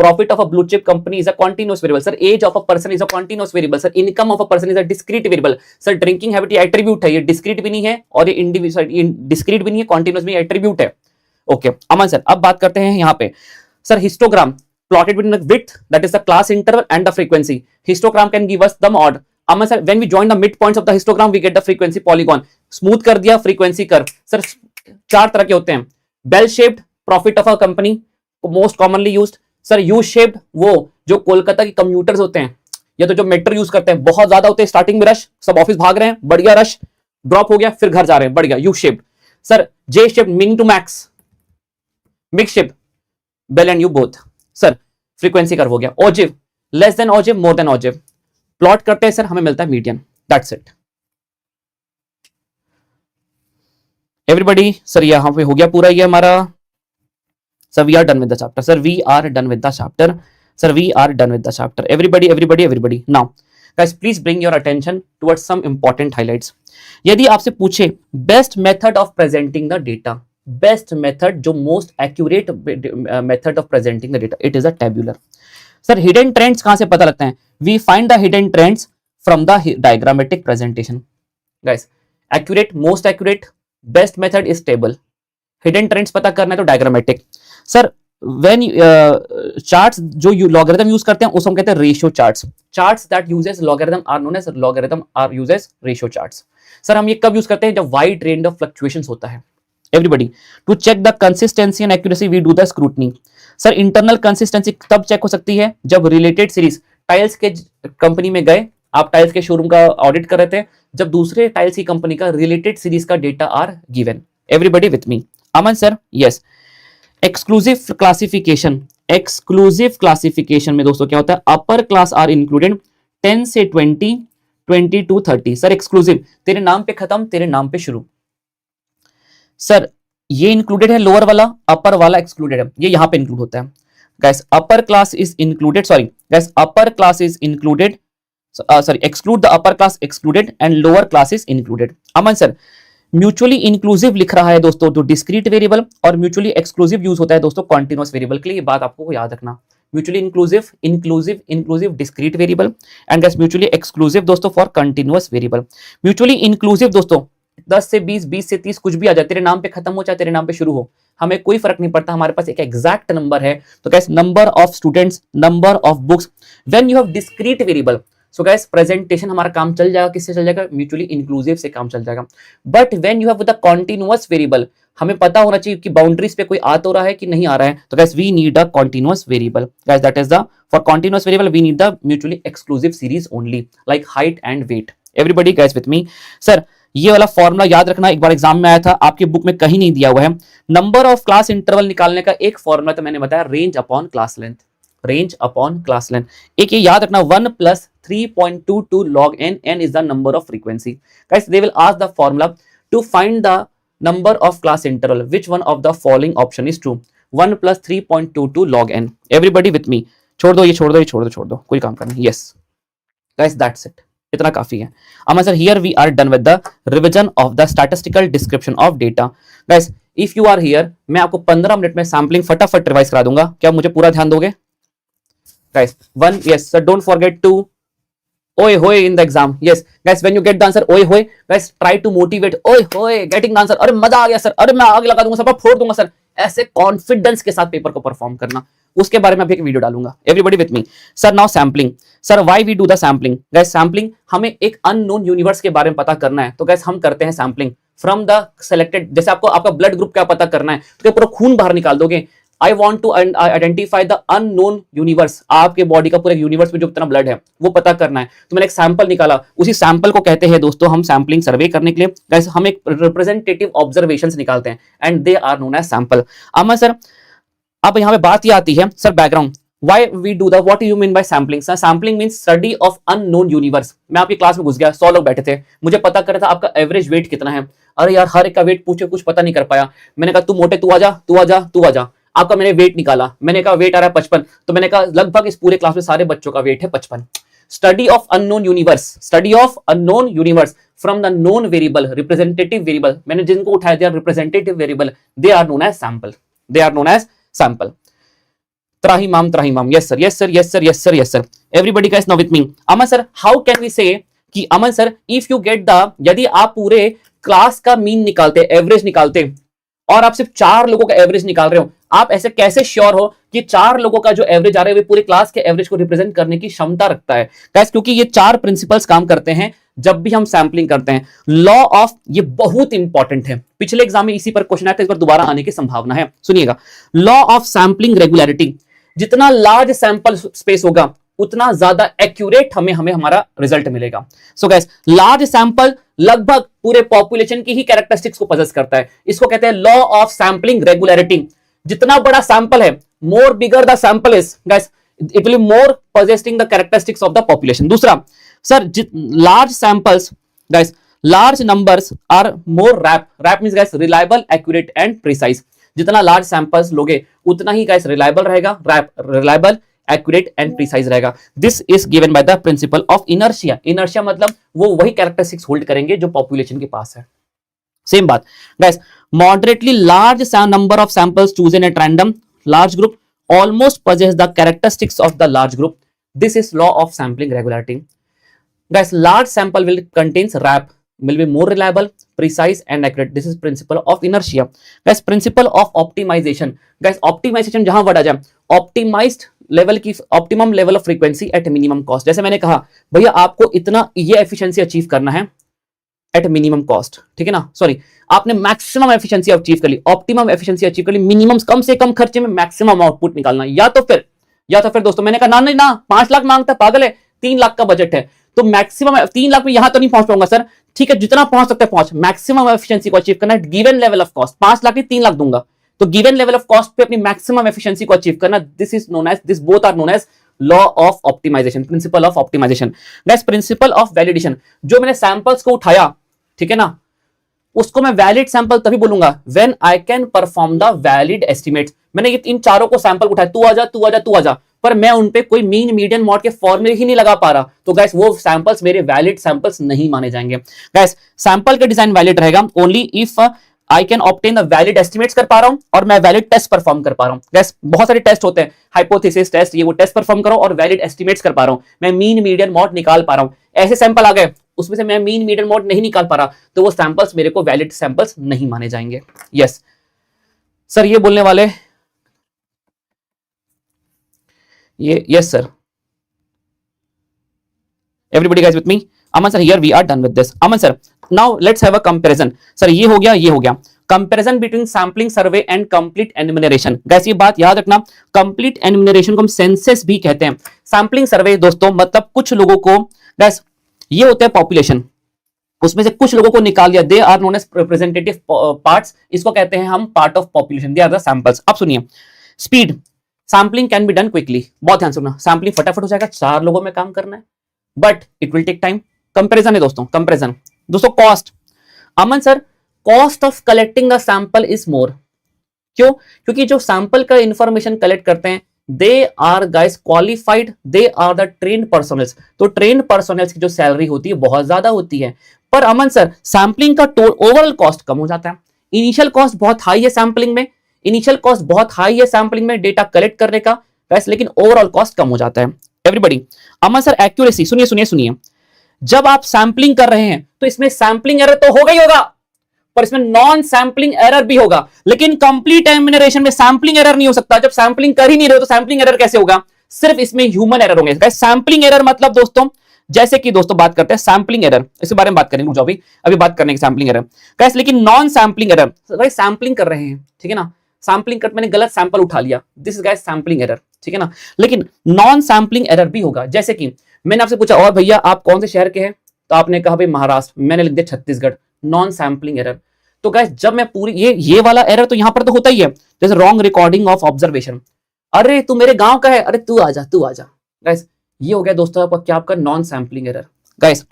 Profit of a blue chip company is a continuous variable. Sir, age of a person is a continuous variable. Sir, income of a person is a discrete variable. Sir, drinking habit ये attribute है, ये discrete भी नहीं है और ये discrete भी नहीं है, continuous भी attribute है. Okay, अमन सर अब बात करते हैं यहाँ पे. Sir, histogram plotted between the width, that is the class interval, and the frequency. Histogram can give us the mod. Aman sir when we join the midpoints of the histogram we get the frequency polygon. Smooth कर दिया frequency curve. Sir, चार तरह के होते हैं. Bell shaped profit of a company, most commonly used. Sir U shaped वो जो कोलकाता के कम्यूटर्स होते हैं या तो जो मेट्रो यूज करते हैं, बहुत ज्यादा होते हैं, स्टार्टिंग में रश, सब ऑफिस भाग रहे हैं, बढ़ गया रश, ड्रॉप हो गया, फिर घर जा रहे हैं, बढ़ गया, U shaped. Sir J shaped min to max, mix shaped bell and U both. Sir frequency curve हो गया। Ogive less than ogive, more than ogive, plot करते हैं सर, हमें मिलता है median, that's it. Everybody sir यहां पे हो गया पूरा ये हमारा Sir, we are done with the chapter. Sir, we are done with the chapter. Sir, we are done with the chapter. Everybody. Now, guys, please bring your attention towards some important highlights. यदि आपसे पूछे best method of presenting the data, best method जो most accurate method of presenting the data, it is a tabular. Sir, hidden trends कहां से पता लगते हैं? We find the hidden trends from the diagrammatic presentation. Guys, accurate, most accurate, best method is table. Hidden trends पता करना है तो डायग्रामेटिक. सर, व्हेन चार्ट्स जो लॉगरिथम यूज करते हैं उसको हम कहते हैं ratio charts. Charts that uses logarithm are known as logarithm are uses ratio charts. Sir, हम ये कब यूज करते हैं? जब वाइड रेंज ऑफ फ्लक्चुएशंस होता है. Everybody, to check the consistency and accuracy we do the scrutiny. Sir, internal consistency तब चेक हो सकती है जब रिलेटेड सीरीज, टाइल्स के कंपनी में गए, आप टाइल्स के शोरूम का ऑडिट कर रहे थे, जब दूसरे टाइल्स की कंपनी का रिलेटेड सीरीज का data are given. Everybody with me? Aman sir, yes. Exclusive classification, exclusive classification में दोस्तों क्या होता है? अपर क्लास आर इंक्लूडेड 10 से 20, 20 to 30. सर, एक्सक्लूसिव तेरे नाम पे खत्म, तेरे नाम पे शुरू. सर, ये इंक्लूडेड है लोअर वाला, अपर वाला एक्सक्लूडेड है, ये यहां पे इंक्लूड होता है. Guys, upper class is included, sorry guys, upper class is included, sorry, exclude the upper class excluded and lower class is included. Aman sir, mutually inclusive लिख रहा है दोस्तों तो डिस्क्रीट वेरिएबल, और म्यूचुअली एक्सक्लूसिव यूज होता है दोस्तों कॉन्टिन्यूअस वेरिएबल के लिए. ये बात आपको याद रखना. Mutually inclusive, inclusive discrete variable, and guys mutually exclusive दोस्तों for continuous variable. Mutually inclusive दोस्तों 10 से 20, 20 से 30 कुछ भी आ जाए, तेरे नाम पे खत्म हो चाहे तेरे नाम पे शुरू हो, हमें कोई फर्क नहीं पड़ता. हमारे पास एक एग्जैक्ट नंबर है. तो guys, number of students, number of books. When you have discrete variable, so guys, presentation हमारा काम चल जाएगा. किससे चल जाएगा? म्यूचुअली इंक्लूसिव से काम चल जाएगा. But when you have the continuous variable, हमें पता होना चाहिए कि बाउंड्रीज पे कोई आ तो रहा है कि नहीं आ रहा है. तो guys, we need a continuous variable. Guys, that is the, for continuous variable we need the mutually exclusive series only, like height and weight. Everybody guys with me? Sir, ये वाला फॉर्मूला याद रखना, एक बार एग्जाम में आया था, आपकी बुक में कहीं नहीं दिया हुआ है. नंबर ऑफ क्लास इंटरवल निकालने का एक फॉर्मूला तो मैंने बताया, range upon class length. Range upon class length. एक ये याद रखना, 1 + 3.22 log n, n is the number of frequency. Guys, they will ask the formula to find the number of class interval. Which one of the following option is true? 1 + 3.22 log n. Everybody with me? छोड़ दो ये, छोड़ दो, कोई काम करना. Yes, guys, that's it. इतना काफी है. Aman sir, here we are done with the revision of the statistical description of data. Guys, if you are here, मैं आपको 15 मिनट में सैम्पलिंग फटाफट रिवाइज करा दूंगा. क्या मुझे पूरा ध्यान दोगे? Guys, one, yes sir, don't forget to oye hoye in the exam. Yes guys, when you get the answer oye hoye, guys try to motivate. Oye hoye, getting the answer. अरे मजा आ गया सर, अरे मैं आग लगा दूंगा सर, फोड़ दूंगा सर. ऐसे कॉन्फिडेंस के साथ पेपर को परफॉर्म करना, उसके बारे में अभी एक वीडियो डालूंगा. Everybody with me? Sir, now sampling. Sir, why we do the sampling? Guys, sampling हमें एक अननोन यूनिवर्स के बारे में पता करना है. तो गाइस, हम करते हैं सैम्पलिंग फ्रॉम द सेलेक्टेड. जैसे आपको आपका ब्लड ग्रुप क्या पता करना है, तो पूरा खून बाहर निकाल दोगे. I want to identify the unknown universe. आपके बॉडी का पूरे यूनिवर्स में जो इतना ब्लड है वो पता करना है. तो मैंने एक सैंपल निकाला, उसी सैंपल को कहते हैं दोस्तों हम सैम्पलिंग सर्वे करने के लिए. गाइस, हम एक रिप्रेजेंटेटिव ऑब्जर्वेशंस निकालते हैं and they are known as sample. Aman sir, अब यहाँ पे बात ये आती है sir, background. Why we do that? What do you mean by sampling? Sir, sampling means study of unknown universe. मैं आपकी क्लास में घुस गया, 100 लोग बैठे थे, मुझे पता कर रहा था आपका एवरेज वेट कितना है. अरे यार, हर एक का वेट पूछे, कुछ पता नहीं कर पाया. मैंने कहा तू मोटे, तू आजा. आपका मैंने वेट निकाला, मैंने कहा वेट आ रहा है 55. तो मैंने कहा लगभग इस पूरे क्लास में सारे बच्चों का वेट है 55. Study of unknown universe, study of unknown universe from the known variable, representative variable. मैंने जिनको उठाया दिया representative variable, they are known as sample. They are known as sample. त्राहिमाम. Yes sir. Everybody guys now with me? Aman sir, how can we say कि Aman sir, if you get the, यदि आप पूरे क्लास का मीन निकालते, एवरेज निकालते, और आप सिर्फ 4 लोगों का एवरेज निकाल रहे हो, आप ऐसे कैसे श्योर हो कि 4 लोगों का जो एवरेज आ रहा है वो पूरे क्लास के एवरेज को रिप्रेजेंट करने की क्षमता रखता है? गाइस, क्योंकि ये 4 प्रिंसिपल्स काम करते हैं जब भी हम सैंपलिंग करते हैं. लॉ ऑफ, ये बहुत इंपॉर्टेंट है, पिछले एग्जाम में इसी पर क्वेश्चन आया था, इस बार दोबारा आने की संभावना है. सुनिएगा, लॉ ऑफ सैंपलिंग रेगुलरिटी. जितना लार्ज सैंपल स्पेस होगा उतना ज्यादा एक्यूरेट हमें हमारा रिजल्ट मिलेगा. सो गाइस, लार्ज सैंपल लगभग पूरे पॉपुलेशन की ही कैरेक्टरिस्टिक्स को पजेस करता है. इसको कहते हैं लॉ ऑफ सैंपलिंग रेगुलरिटी. जितना बड़ा सैंपल है, more bigger the sample is, guys, it will more possessing the characteristics of the population. दूसरा, sir, large samples, guys, large numbers are more rap means guys reliable, accurate and precise. जितना लार्ज सैंपल्स लोगे उतना ही गाइस रिलायबल रहेगा, रिलायबल, एक्यूरेट एंड प्रिसाइज रहेगा। This is given by the principle of inertia. Inertia मतलब वो वही कैरेक्टरिस्टिक्स होल्ड करेंगे जो पॉपुलेशन के पास है। सेम बात guys, moderately large number of samples chosen at random large group almost possess the characteristics of the large group. This is law of sampling regularity. Guys, large sample will contains RAP, will be more reliable, precise and accurate. This is principle of inertia. Guys, principle of optimization. Guys, optimization जहां वर्ड आ जाए, optimized लेवल की optimum level of frequency at minimum cost. जैसे मैंने कहा भैया आपको इतना ये एफिशिएंसी अचीव करना है एट मिनिमम कॉस्ट, ठीक है ना, सॉरी आपने मैक्सिमम एफिशिएंसी अचीव कर ली, ऑप्टिमम एफिशिएंसी अचीव कर ली, मिनिमम कम से कम खर्चे में मैक्सिमम आउटपुट निकालना। या तो फिर दोस्तों मैंने कहा ना नहीं ना 5 लाख मांगता पागल है, 3 लाख का बजट है तो मैक्सिमम 3 लाख में यहां तो नहीं पहुंच पाऊंगा सर, ठीक है जितना पहुंच सकते हैं पहुंच, मैक्सिमम एफिशिएंसी को अचीव करना है given level of cost. 5 lakh नहीं 3 लाख दूंगा तो गिवन लेवल ऑफ कॉस्ट पे अपनी मैक्सिमम एफिशिएंसी को अचीव करना। This is known as, this both are known as law of optimization, principle of optimization. Guys, principle of validation, जो मैंने सैंपल्स को उठाया ठीक है ना, उसको मैं वैलिड सैंपल तभी बोलूंगा when I can perform the valid estimates. मैंने ये इन चारों को सैंपल उठाया, तू आजा तू आजा तू आजा, पर मैं उन पे कोई मीन मीडियन मॉड के फॉर्मूले ही नहीं लगा पा रहा, तो गाइस वो सैंपल्स मेरे वैलिड सैंपल्स नहीं माने जाएंगे। गाइस, सैंपल का डिजाइन वैलिड रहेगा only if I can obtain the valid estimates कर पा रहा हूं और मैं वैलिड टेस्ट परफॉर्म कर पा रहा हूं। गाइस, बहुत सारे टेस्ट होते हैं, हाइपोथेसिस टेस्ट, ये वो टेस्ट परफॉर्म करो और वैलिड एस्टिमेट्स कर पा रहा हूं, मैं मीन मीडियन मॉड निकाल पा रहा हूं। ऐसे सैंपल आ गए उसमें से मैं मीन मीडियन मोड नहीं निकाल पा रहा, तो वो सैंपल्स मेरे को वैलिड सैंपल्स नहीं माने जाएंगे। यस सर, ये बोलने वाले ये, yes sir, everybody guys with me? Aman sir, here we are done with this. Aman sir, now let's have a comparison. Sir ये हो गया comparison between sampling survey and complete enumeration. Guys, ये बात याद रखना, कंप्लीट एनुमरेशन को हम सेंसस भी कहते हैं। सैम्पलिंग सर्वे दोस्तों मतलब कुछ लोगों को, गाइस ये होता है पॉपुलेशन, उसमें से कुछ लोगों को निकाल दिया, they are known as representative parts, इसको कहते हैं हम part of population, they are the samples. अब सुनिए, speed, sampling can be done quickly, बहुत ध्यान सुनना, सैम्पलिंग फटाफट हो जाएगा, 4 लोगों में काम करना है, but it will take time. Comparison है दोस्तों, कंपैरिजन। दोस्तों cost, Aman sir cost of collecting a sample is more, क्यों? क्योंकि जो सैंपल का इंफॉर्मेशन कलेक्ट करते हैं they are guys qualified, they are the trained personnels, तो ट्रेन्ड पर्सनल्स की जो सैलरी होती है बहुत ज्यादा होती है। पर अमन सर सैम्पलिंग का ओवरऑल कॉस्ट कम हो जाता है, इनिशियल कॉस्ट बहुत हाई है सैम्पलिंग में, इनिशियल कॉस्ट बहुत हाई है सैम्पलिंग में डेटा कलेक्ट करने का गाइस, लेकिन ओवरऑल कॉस्ट कम हो जाता है। एवरीबॉडी, अमन सर एक्यूरेसी, सुनिए, जब आप सैम्पलिंग कर रहे हैं तो इसमें सैम्पलिंग एरर तो होगा ही होगा, पर इसमें नॉन सैम्पलिंग एरर भी होगा, लेकिन कंप्लीट एनुमरेशन में सैम्पलिंग एरर नहीं हो सकता। जब सैम्पलिंग कर ही नहीं रहे हो तो सैम्पलिंग एरर कैसे होगा? सिर्फ इसमें ह्यूमन एरर होंगे। सैम्पलिंग एरर मतलब दोस्तों, जैसे कि दोस्तों बात करते हैं सैम्पलिंग एरर, इसके बारे में बात करेंगे, जो अभी बात करने की सैम्पलिंग एरर गाइस, लेकिन non sampling error, guys sampling कर रहे हैं ठीक है ना, सैम्पलिंग कर, मैंने गलत सैंपल उठा लिया, this is guys sampling error, ठीक है ना, लेकिन नॉन सैम्पलिंग एरर भी होगा। जैसे कि मैंने आपसे पूछा और भैया आप कौन से शहर के हैं, तो आपने कहा भाई महाराष्ट्र, मैंने लिख दिया छत्तीसगढ़, नॉन सैम्पलिंग एरर। तो गाइस जब मैं पूरी ये वाला एरर तो यहां पर तो होता ही है, जैसे रॉन्ग रिकॉर्डिंग ऑफ ऑब्जर्वेशन, अरे तू मेरे गांव का है, अरे तू आजा गाइस, ये हो गया दोस्तों आपका क्या, आपका non sampling error. Guys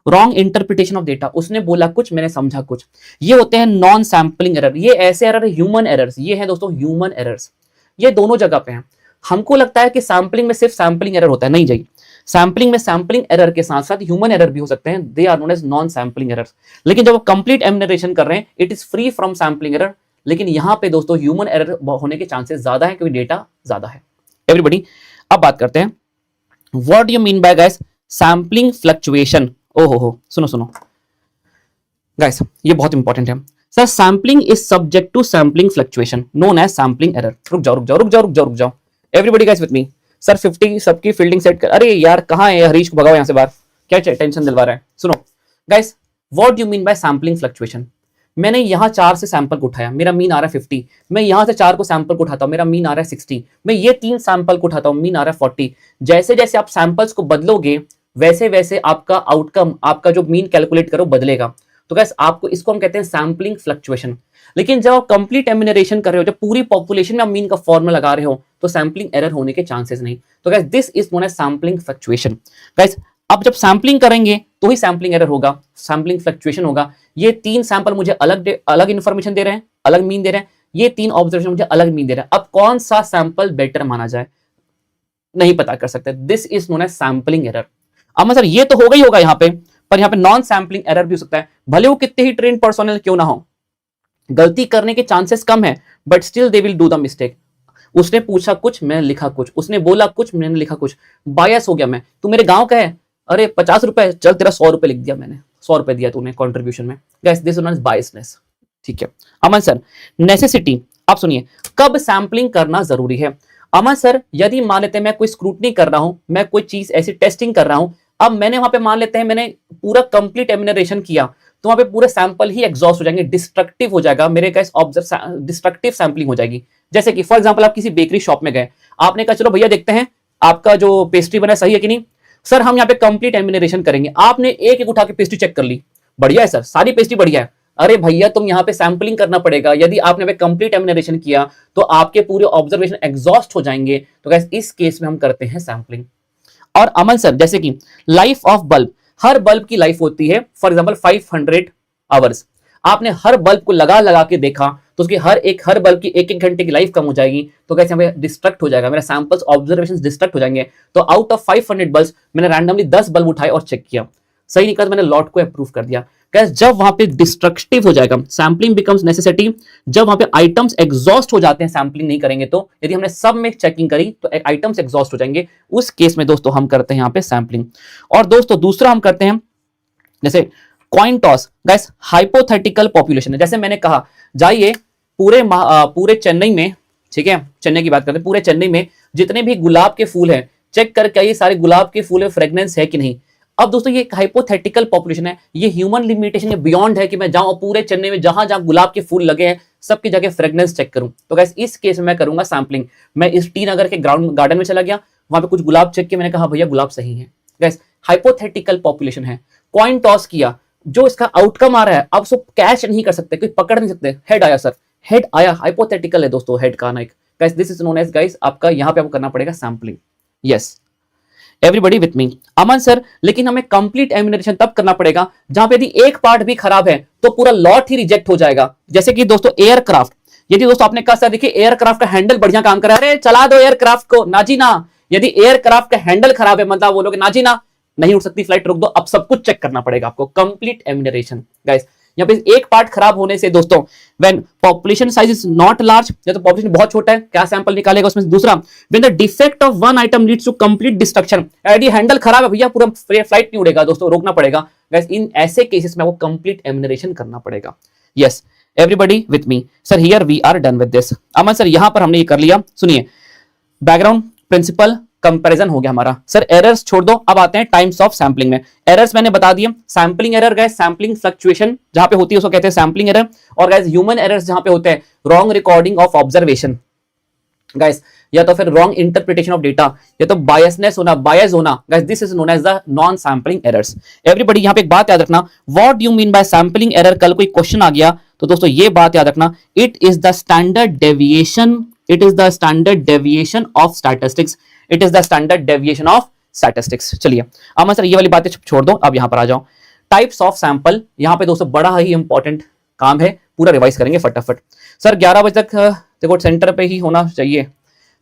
wrong interpretation of data, उसने बोला कुछ मैंने समझा कुछ, ये होते हैं नॉन सैम्पलिंग एरर। ये ऐसे एरर है ह्यूमन एरर्स, ये है दोस्तों ह्यूमन एरर्स, ये दोनों जगह पे हैं। हमको लगता है कि सैम्पलिंग में सिर्फ सैम्पलिंग एरर होता है, नहीं जी, सैम्पलिंग में सैम्पलिंग एरर के साथ साथ ह्यूमन एरर भी हो सकते हैं, they are known as non sampling errors. लेकिन जब आप कंप्लीट एनुमरेशन कर रहे हैं it is free from sampling error, लेकिन यहां पे दोस्तों ह्यूमन एरर होने के चांसेस ज्यादा है क्योंकि डेटा ज्यादा है। एवरीबॉडी, अब बात करते हैं what do you mean by guys sampling fluctuation. ओहो सुनो गाइस, ये बहुत इंपॉर्टेंट है sir. Sampling is subject to sampling fluctuation known as sampling error. रुक जाओ everybody guys with me. Sir 50 सबकी फील्डिंग सेट कर, अरे यार कहां है हरीश को भगाओ यहां से बाहर, क्या टेंशन दिलवा रहा है। सुनो guys, what you mean bye sampling fluctuation. मैंने यहां 4 से सैंपल को उठाया, मेरा मीन आ रहा है 50, मैं यहां से 4 को सैंपल को उठाता हूं, मेरा मीन आ रहा है 60, मैं ये 3 सैंपल को उठाता हूं, मीन आ रहा है 40। जैसे जैसे आप सैंपल्स को बदलोगे वैसे वैसे आपका आउटकम, आपका जो मीन कैलकुलेट करो बदलेगा। तो गाइस आपको, इसको हम कहते हैं सैम्पलिंग फ्लक्चुएशन। लेकिन जब आप कंप्लीट एनुमरेशन कर रहे हो, जब पूरी पॉपुलेशन में आप मीन का फॉर्मूला लगा रहे हो, तो सैम्पलिंग एरर होने के चांसेस नहीं। तो guys this is known as sampling fluctuation. Guys अब जब सैम्पलिंग करेंगे तो ही सैम्पलिंग एरर होगा, सैम्पलिंग फ्लक्चुएशन होगा। ये 3 सैंपल मुझे अलग इंफॉर्मेशन दे रहे हैं, अलग मीन दे रहे हैं, ये 3 ऑब्जर्वेशन मुझे अलग मीन दे रहा है। अब कौन सा सैंपल बेटर माना जाए नहीं पता कर सकते। This is known as sampling error. अब मतलब ये तो होगा ही होगा यहाँ पे, पर यहाँ पे नॉन सैंपलिंग एरर भी हो सकता है। भले वो कितने ही ट्रेन पर्सोनल क्यों ना हो, गलती करने के चांसेस कम है, but still they will do the mistake. उसने पूछा कुछ, मैंने लिखा कुछ, उसने बोला कुछ, मैंने लिखा कुछ, बायस हो गया मैं। तू मेरे गांव का है, अरे 50 रुपए, चल तेरा 100 रुपए लिख दिया मैंने, 100 रुपए दिया तूने कंट्रीब्यूशन में। Guys this is biasness. ठीक है अमन सर, नेसेसिटी। आप सुनिए, कब सैंपलिंग करना जरूरी है? अमन सर, यदि मान लेते हैं मैं कोई स्क्रूटनी कर रहा हूं, मैं कोई चीज ऐसी टेस्टिंग कर रहा हूं, अब मैंने वहां पे मान लेते हैं मैंने पूरा कंप्लीट एमिनरेशन किया, तो वहां पे पूरे सैंपल ही एग्जॉस्ट हो जाएंगे, डिस्ट्रक्टिव हो जाएगा मेरे गाइस, डिस्ट्रक्टिव सैंपलिंग हो जाएगी। जैसे कि फॉर एग्जांपल आप किसी बेकरी शॉप में गए, आपने कहा चलो भैया देखते हैं आपका जो पेस्ट्री बना सही है कि नहीं। सर हम यहाँ पे कंप्लीट एमिनरेशन करेंगे, आपने एक एक उठा के पेस्ट्री चेक कर ली, बढ़िया है सर, सारी पेस्ट्री बढ़िया है। अरे भैया तुम यहाँ पे सैंपलिंग करना पड़ेगा, यदि आपने कंप्लीट एमिनरेशन किया तो आपके पूरे ऑब्जर्वेशन एग्जॉस्ट हो जाएंगे। तो गाइस इस केस में हम करते हैं सैंपलिंग। और अमन सर, जैसे कि life of bulb, her bulb की लाइफ होती है फॉर एग्जांपल 500 आवर्स। आपने हर बल्ब को लगा लगा के देखा तो उसकी हर बल्ब की एक एक घंटे की लाइफ कम हो जाएगी, तो कैसे हमें डिस्ट्रक्ट हो जाएगा, मेरा सैंपल्स ऑब्जर्वेशंस डिस्ट्रक्ट हो जाएंगे। तो आउट ऑफ 500 बल्ब मैंने रैंडमली 10 बल्ब उठाए और चेक किया, सही निकला तो मैंने लॉट को अप्रूव कर दिया। कैसे? जब वहां पे डिस्ट्रक्टिव हो जाएगा, सैंपलिंग बिकम्स नेसेसिटी, जब वहां पे आइटम्स एग्जॉस्ट हो जाते हैं सैंपलिंग नहीं करेंगे तो। यदि हमने सब में चेकिंग करी तो आइटम्स एग्जॉस्ट हो जाएंगे, उस केस में दोस्तों हम करते हैं यहाँ पे सैंपलिंग। और दोस्तों दूसरा हम करते हैं जैसे coin toss. Guys hypothetical population है, जैसे मैंने कहा जाइए पूरे चेन्नई में, ठीक है चेन्नई की बात करते हैं, पूरे चेन्नई में जितने भी गुलाब के फूल हैं चेक करके आइए सारे गुलाब के फूल में फ्रेग्रेंस है कि नहीं। अब दोस्तों ये एक हाइपोथेटिकल पॉपुलेशन है, ये ह्यूमन लिमिटेशन है, बियॉन्ड है कि मैं जाऊं पूरे चेन्नई में जहां जहां गुलाब के फूल लगे हैं सबकी जगह फ्रेग्रेंस चेक करूं। तो गाइस इस केस में मैं करूंगा सैंपलिंग। मैं इस टी नगर के गार्डन में चला गया, वहां पे कुछ गुलाब चेक किया, मैंने कहा भैया गुलाब सही है। गाइस हाइपोथेटिकल पॉपुलेशन है। कॉइन टॉस किया, जो इसका आउटकम आ रहा है अब उसको कैच नहीं कर सकते, कोई पकड़ नहीं सकते। हेड आया सर, हेड आया, हाइपोथेटिकल है दोस्तों हेड का आना एक। Guys this is known as guys आपका यहाँ पे आपको करना पड़ेगा sampling. Yes everybody with me. Aman sir, लेकिन हमें कंप्लीट एमिनेशन तब करना पड़ेगा जहां पे यदि एक पार्ट भी खराब है तो पूरा लॉट ही रिजेक्ट हो जाएगा। जैसे कि दोस्तों एयरक्राफ्ट, यदि दोस्तों आपने कहा सर देखिए एयरक्राफ्ट का हैंडल बढ़िया काम कर रहा है, अरे चला दो एयरक्राफ्ट को, ना जी ना। यदि एयरक्राफ्ट का हैंडल खराब है मतलब बोलोगे ना जी ना, नहीं उड़ सकती फ्लाइट, रोक दो। अब सब कुछ चेक करना पड़ेगा आपको, कंप्लीट एमिनेशन। गाइस यहाँ पे एक पार्ट खराब होने से दोस्तों, when population size is not large, या तो पॉपुलेशन बहुत छोटा है, क्या सैंपल निकालेगा उसमें। दूसरा, when the defect of one item leads to complete destruction, यदि हैंडल खराब है भैया पूरा फ्लाइट नहीं उड़ेगा दोस्तों, रोकना पड़ेगा। गाइस इन ऐसे केसेस में आपको कंप्लीट एमिनेशन करना पड़ेगा। Yes everybody with me. Sir here we are done with this. Aman sir यहां पर हमने ये कर लिया, सुनिए बैकग्राउंड प्रिंसिपल कंपैरिजन हो गया हमारा। सर एरर्स छोड़ दो, अब आते हैं टाइप्स ऑफ सैंपलिंग में। एरर्स मैंने बता दिए, sampling error guys sampling fluctuation जहां पे होती है उसको कहते हैं सैंपलिंग एरर। और गाइस ह्यूमन एरर्स जहां पे होते हैं wrong recording of observation guys, या तो फिर रॉन्ग इंटरप्रिटेशन ऑफ डेटा, या तो बायसनेस होना, बायस होना। Guys this is known as the non sampling errors. Everybody यहां पे एक बात याद रखना, what do you mean by sampling error. कल कोई क्वेश्चन आ गया तो दोस्तों ये बात याद रखना, it is the standard deviation, it is the standard deviation of statistics, it is the standard deviation of statistics. चलिए अमन सर ये वाली बातें छोड़ दो, अब यहां पर आ जाओ। टाइप्स ऑफ सैंपल, यहां पे दोस्तों बड़ा ही इंपॉर्टेंट काम है, पूरा रिवाइज करेंगे फटाफट। सर 11 बजे तक देखो सेंटर पे ही होना चाहिए।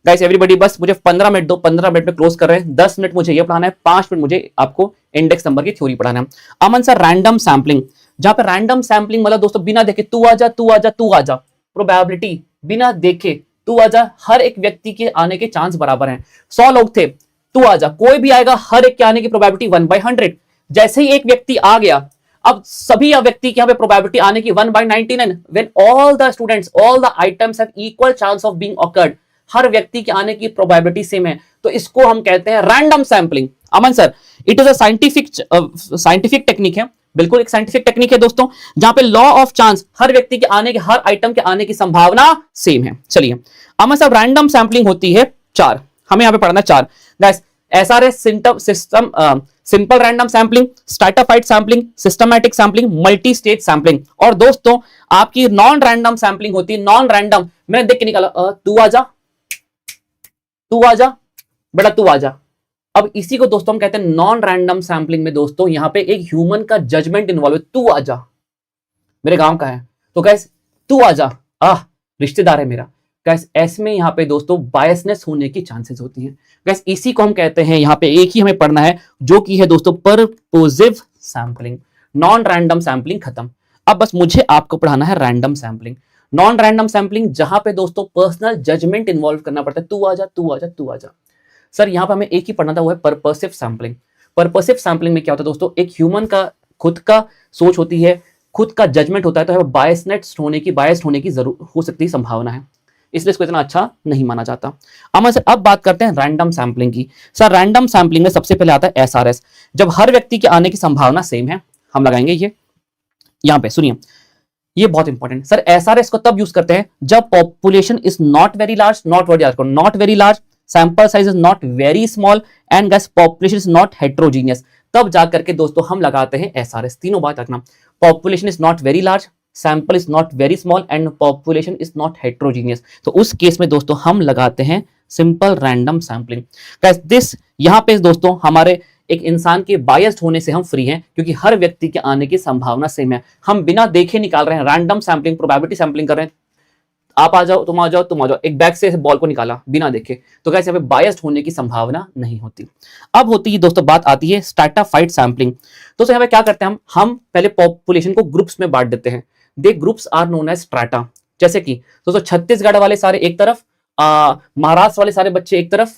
गाइस एवरीबॉडी बस मुझे 15 मिनट दो, 15 मिनट में क्लोज कर रहे हैं। 10 मिनट मुझे ये पढ़ाना है, 5 मिनट मुझे आपको इंडेक्स नंबर की थ्योरी पढ़ाना है। अमन सर रैंडम सैंपलिंग, जहां पे रैंडम सैंपलिंग मतलब दोस्तों बिना देखे तू आजा तू आजा तू आजा, प्रोबेबिलिटी बिना देखे तू आजा, हर एक व्यक्ति के आने के चांस बराबर हैं। 100 लोग थे, तू आजा, कोई भी आएगा, हर एक के आने की प्रोबेबिलिटी 1/100। जैसे ही एक व्यक्ति आ गया, अब सभी व्यक्ति के यहाँ पे प्रोबेबिलिटी आने की 1/99। When all the students all the items have equal chance of being occurred, हर व्यक्ति के आने की प्रोबेबिलिटी सेम है, तो इसको हम कहते हैं random sampling. Aman sir it is a scientific technique है, बिल्कुल एक साइंटिफिक टेक्निक है दोस्तों, जहां पे लॉ ऑफ चांस, हर व्यक्ति के आने के, हर आइटम के आने की संभावना सेम है। चलिए अमन साहब रैंडम सैंपलिंग होती है 4, हमें यहां पे पढ़ना 4 guys. SRS system, simple random sampling, stratified sampling, systematic sampling, multi stage sampling. और दोस्तों आपकी नॉन रैंडम सैंपलिंग होती है, नॉन रैंडम, मैंने देख के निकाला तू आजा तू आजा बेटा तू आजा। अब इसी को दोस्तों हम कहते हैं नॉन रैंडम सैंपलिंग में दोस्तों यहां पे एक ह्यूमन का जजमेंट इन्वॉल्व है, तू आजा मेरे गांव का है तो गाइस तू आजा, रिश्तेदार है मेरा, गैस ऐसे में यहाँ पे दोस्तों बायसनेस होने की चांसेस होती हैं। गैस इसी को हम कहते हैं, यहाँ पे एक ही हमें पढ़ना है जो कि है दोस्तों परपोजिव सैंपलिंग। नॉन रैंडम सैंपलिंग खत्म, अब बस मुझे आपको पढ़ाना है random sampling. Non random sampling जहां पे दोस्तों पर्सनल जजमेंट इन्वॉल्व करना पड़ता है, तू आजा तू आजा तू आजा। सर यहाँ पे हमें एक ही पढ़ना था, वो है पर्पसिव सैंपलिंग। पर्पसिव सैंपलिंग में क्या होता है दोस्तों, एक ह्यूमन का खुद का सोच होती है, खुद का जजमेंट होता है, तो बायस्ड होने की जरूर हो सकती है संभावना है, इसलिए इसको इतना अच्छा नहीं माना जाता। अब बात करते हैं रैंडम सैंपलिंग की। सर रैंडम सैंपलिंग में सबसे पहले आता है एसआरएस, जब हर व्यक्ति के आने की संभावना सेम है, हम लगाएंगे ये यहां पे, सुनिए ये बहुत इंपॉर्टेंट। सर एसआरएस को तब यूज करते हैं जब population is not very large, not very large, sample size is not very small and gas population is not heterogeneous, तब जाकर के दोस्तों हम लगाते हैं एसआरएस। तीनों बात रखना, population is not very large, sample is not very small and population is not heterogeneous, तो उस केस में दोस्तों हम लगाते हैं simple random sampling. Guys this यहां पे दोस्तों हमारे एक इंसान के बायस्ड होने से हम फ्री हैं, क्योंकि हर व्यक्ति के आने की संभावना सेम है, हम बिना देखे निकाल रहे हैं, रैंडम सैंपलिंग, प्रोबेबिलिटी सैंपलिंग कर रहे हैं। आप आ जाओ, तुम आ जाओ, तुम आ जाओ, एक बैग से बॉल को निकाला बिना देखे, तो कैसे यहाँ पे बायस्ड होने की संभावना नहीं होती। अब होती है दोस्तों बात आती है स्ट्रैटाफाइड सैंपलिंग। दोस्तों यहाँ पे क्या करते हैं, हम पहले पॉपुलेशन को ग्रुप्स में बांट देते हैं, they groups are known as strata. जैसे कि दोस्तों छत्तीसगढ़ वाले सारे एक तरफ, महाराष्ट्र वाले सारे बच्चे एक तरफ।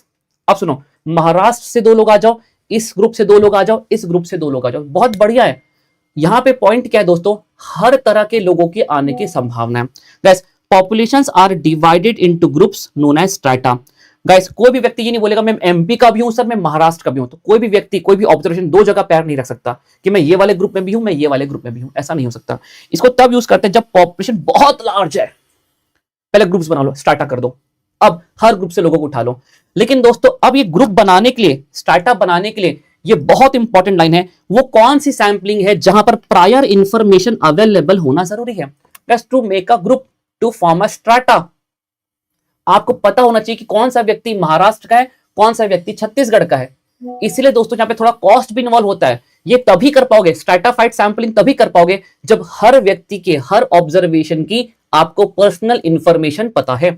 अब सुनो, महाराष्ट्र से 2 लोग आ जाओ, इस ग्रुप से 2 लोग आ जाओ, इस ग्रुप से 2 लोग आ जाओ, बहुत बढ़िया है। यहां पे पॉइंट क्या है दोस्तों, हर तरह के लोगों के आने की संभावना है। Guys populations are divided into groups known as strata. Guys कोई भी व्यक्ति ये नहीं बोलेगा मैं एमपी का भी हूं सर, मैं महाराष्ट्र का भी हूं, तो कोई भी व्यक्ति, कोई भी ऑब्जर्वेशन 2 जगह पैर नहीं रख सकता कि मैं ये वाले ग्रुप में भी हूं, मैं ये वाले ग्रुप में भी हूं, ऐसा नहीं हो सकता। इसको तब यूज करते हैं जब पॉपुलेशन बहुत लार्ज है, पहले ग्रुप्स बना लो, स्ट्रैटा कर दो, अब हर ग्रुप से लोगों को उठा लो। लेकिन दोस्तों अब ये ग्रुप बनाने के लिए, स्ट्रैटा बनाने के लिए, ये बहुत इंपॉर्टेंट लाइन है, वो कौन सी सैंपलिंग है जहां पर प्रायर इंफॉर्मेशन अवेलेबल होना जरूरी है। Just to make a group, to form a strata, आपको पता होना चाहिए कि कौन सा व्यक्ति महाराष्ट्र का है, कौन सा व्यक्ति छत्तीसगढ़ का है। इसलिए दोस्तों यहाँ पे थोड़ा कॉस्ट भी इन्वॉल्व होता है। ये तभी कर पाओगे, स्ट्रैटाफाइड सैंपलिंग तभी कर पाओगे जब हर व्यक्ति के, हर ऑब्जर्वेशन की आपको पर्सनल इंफॉर्मेशन पता है,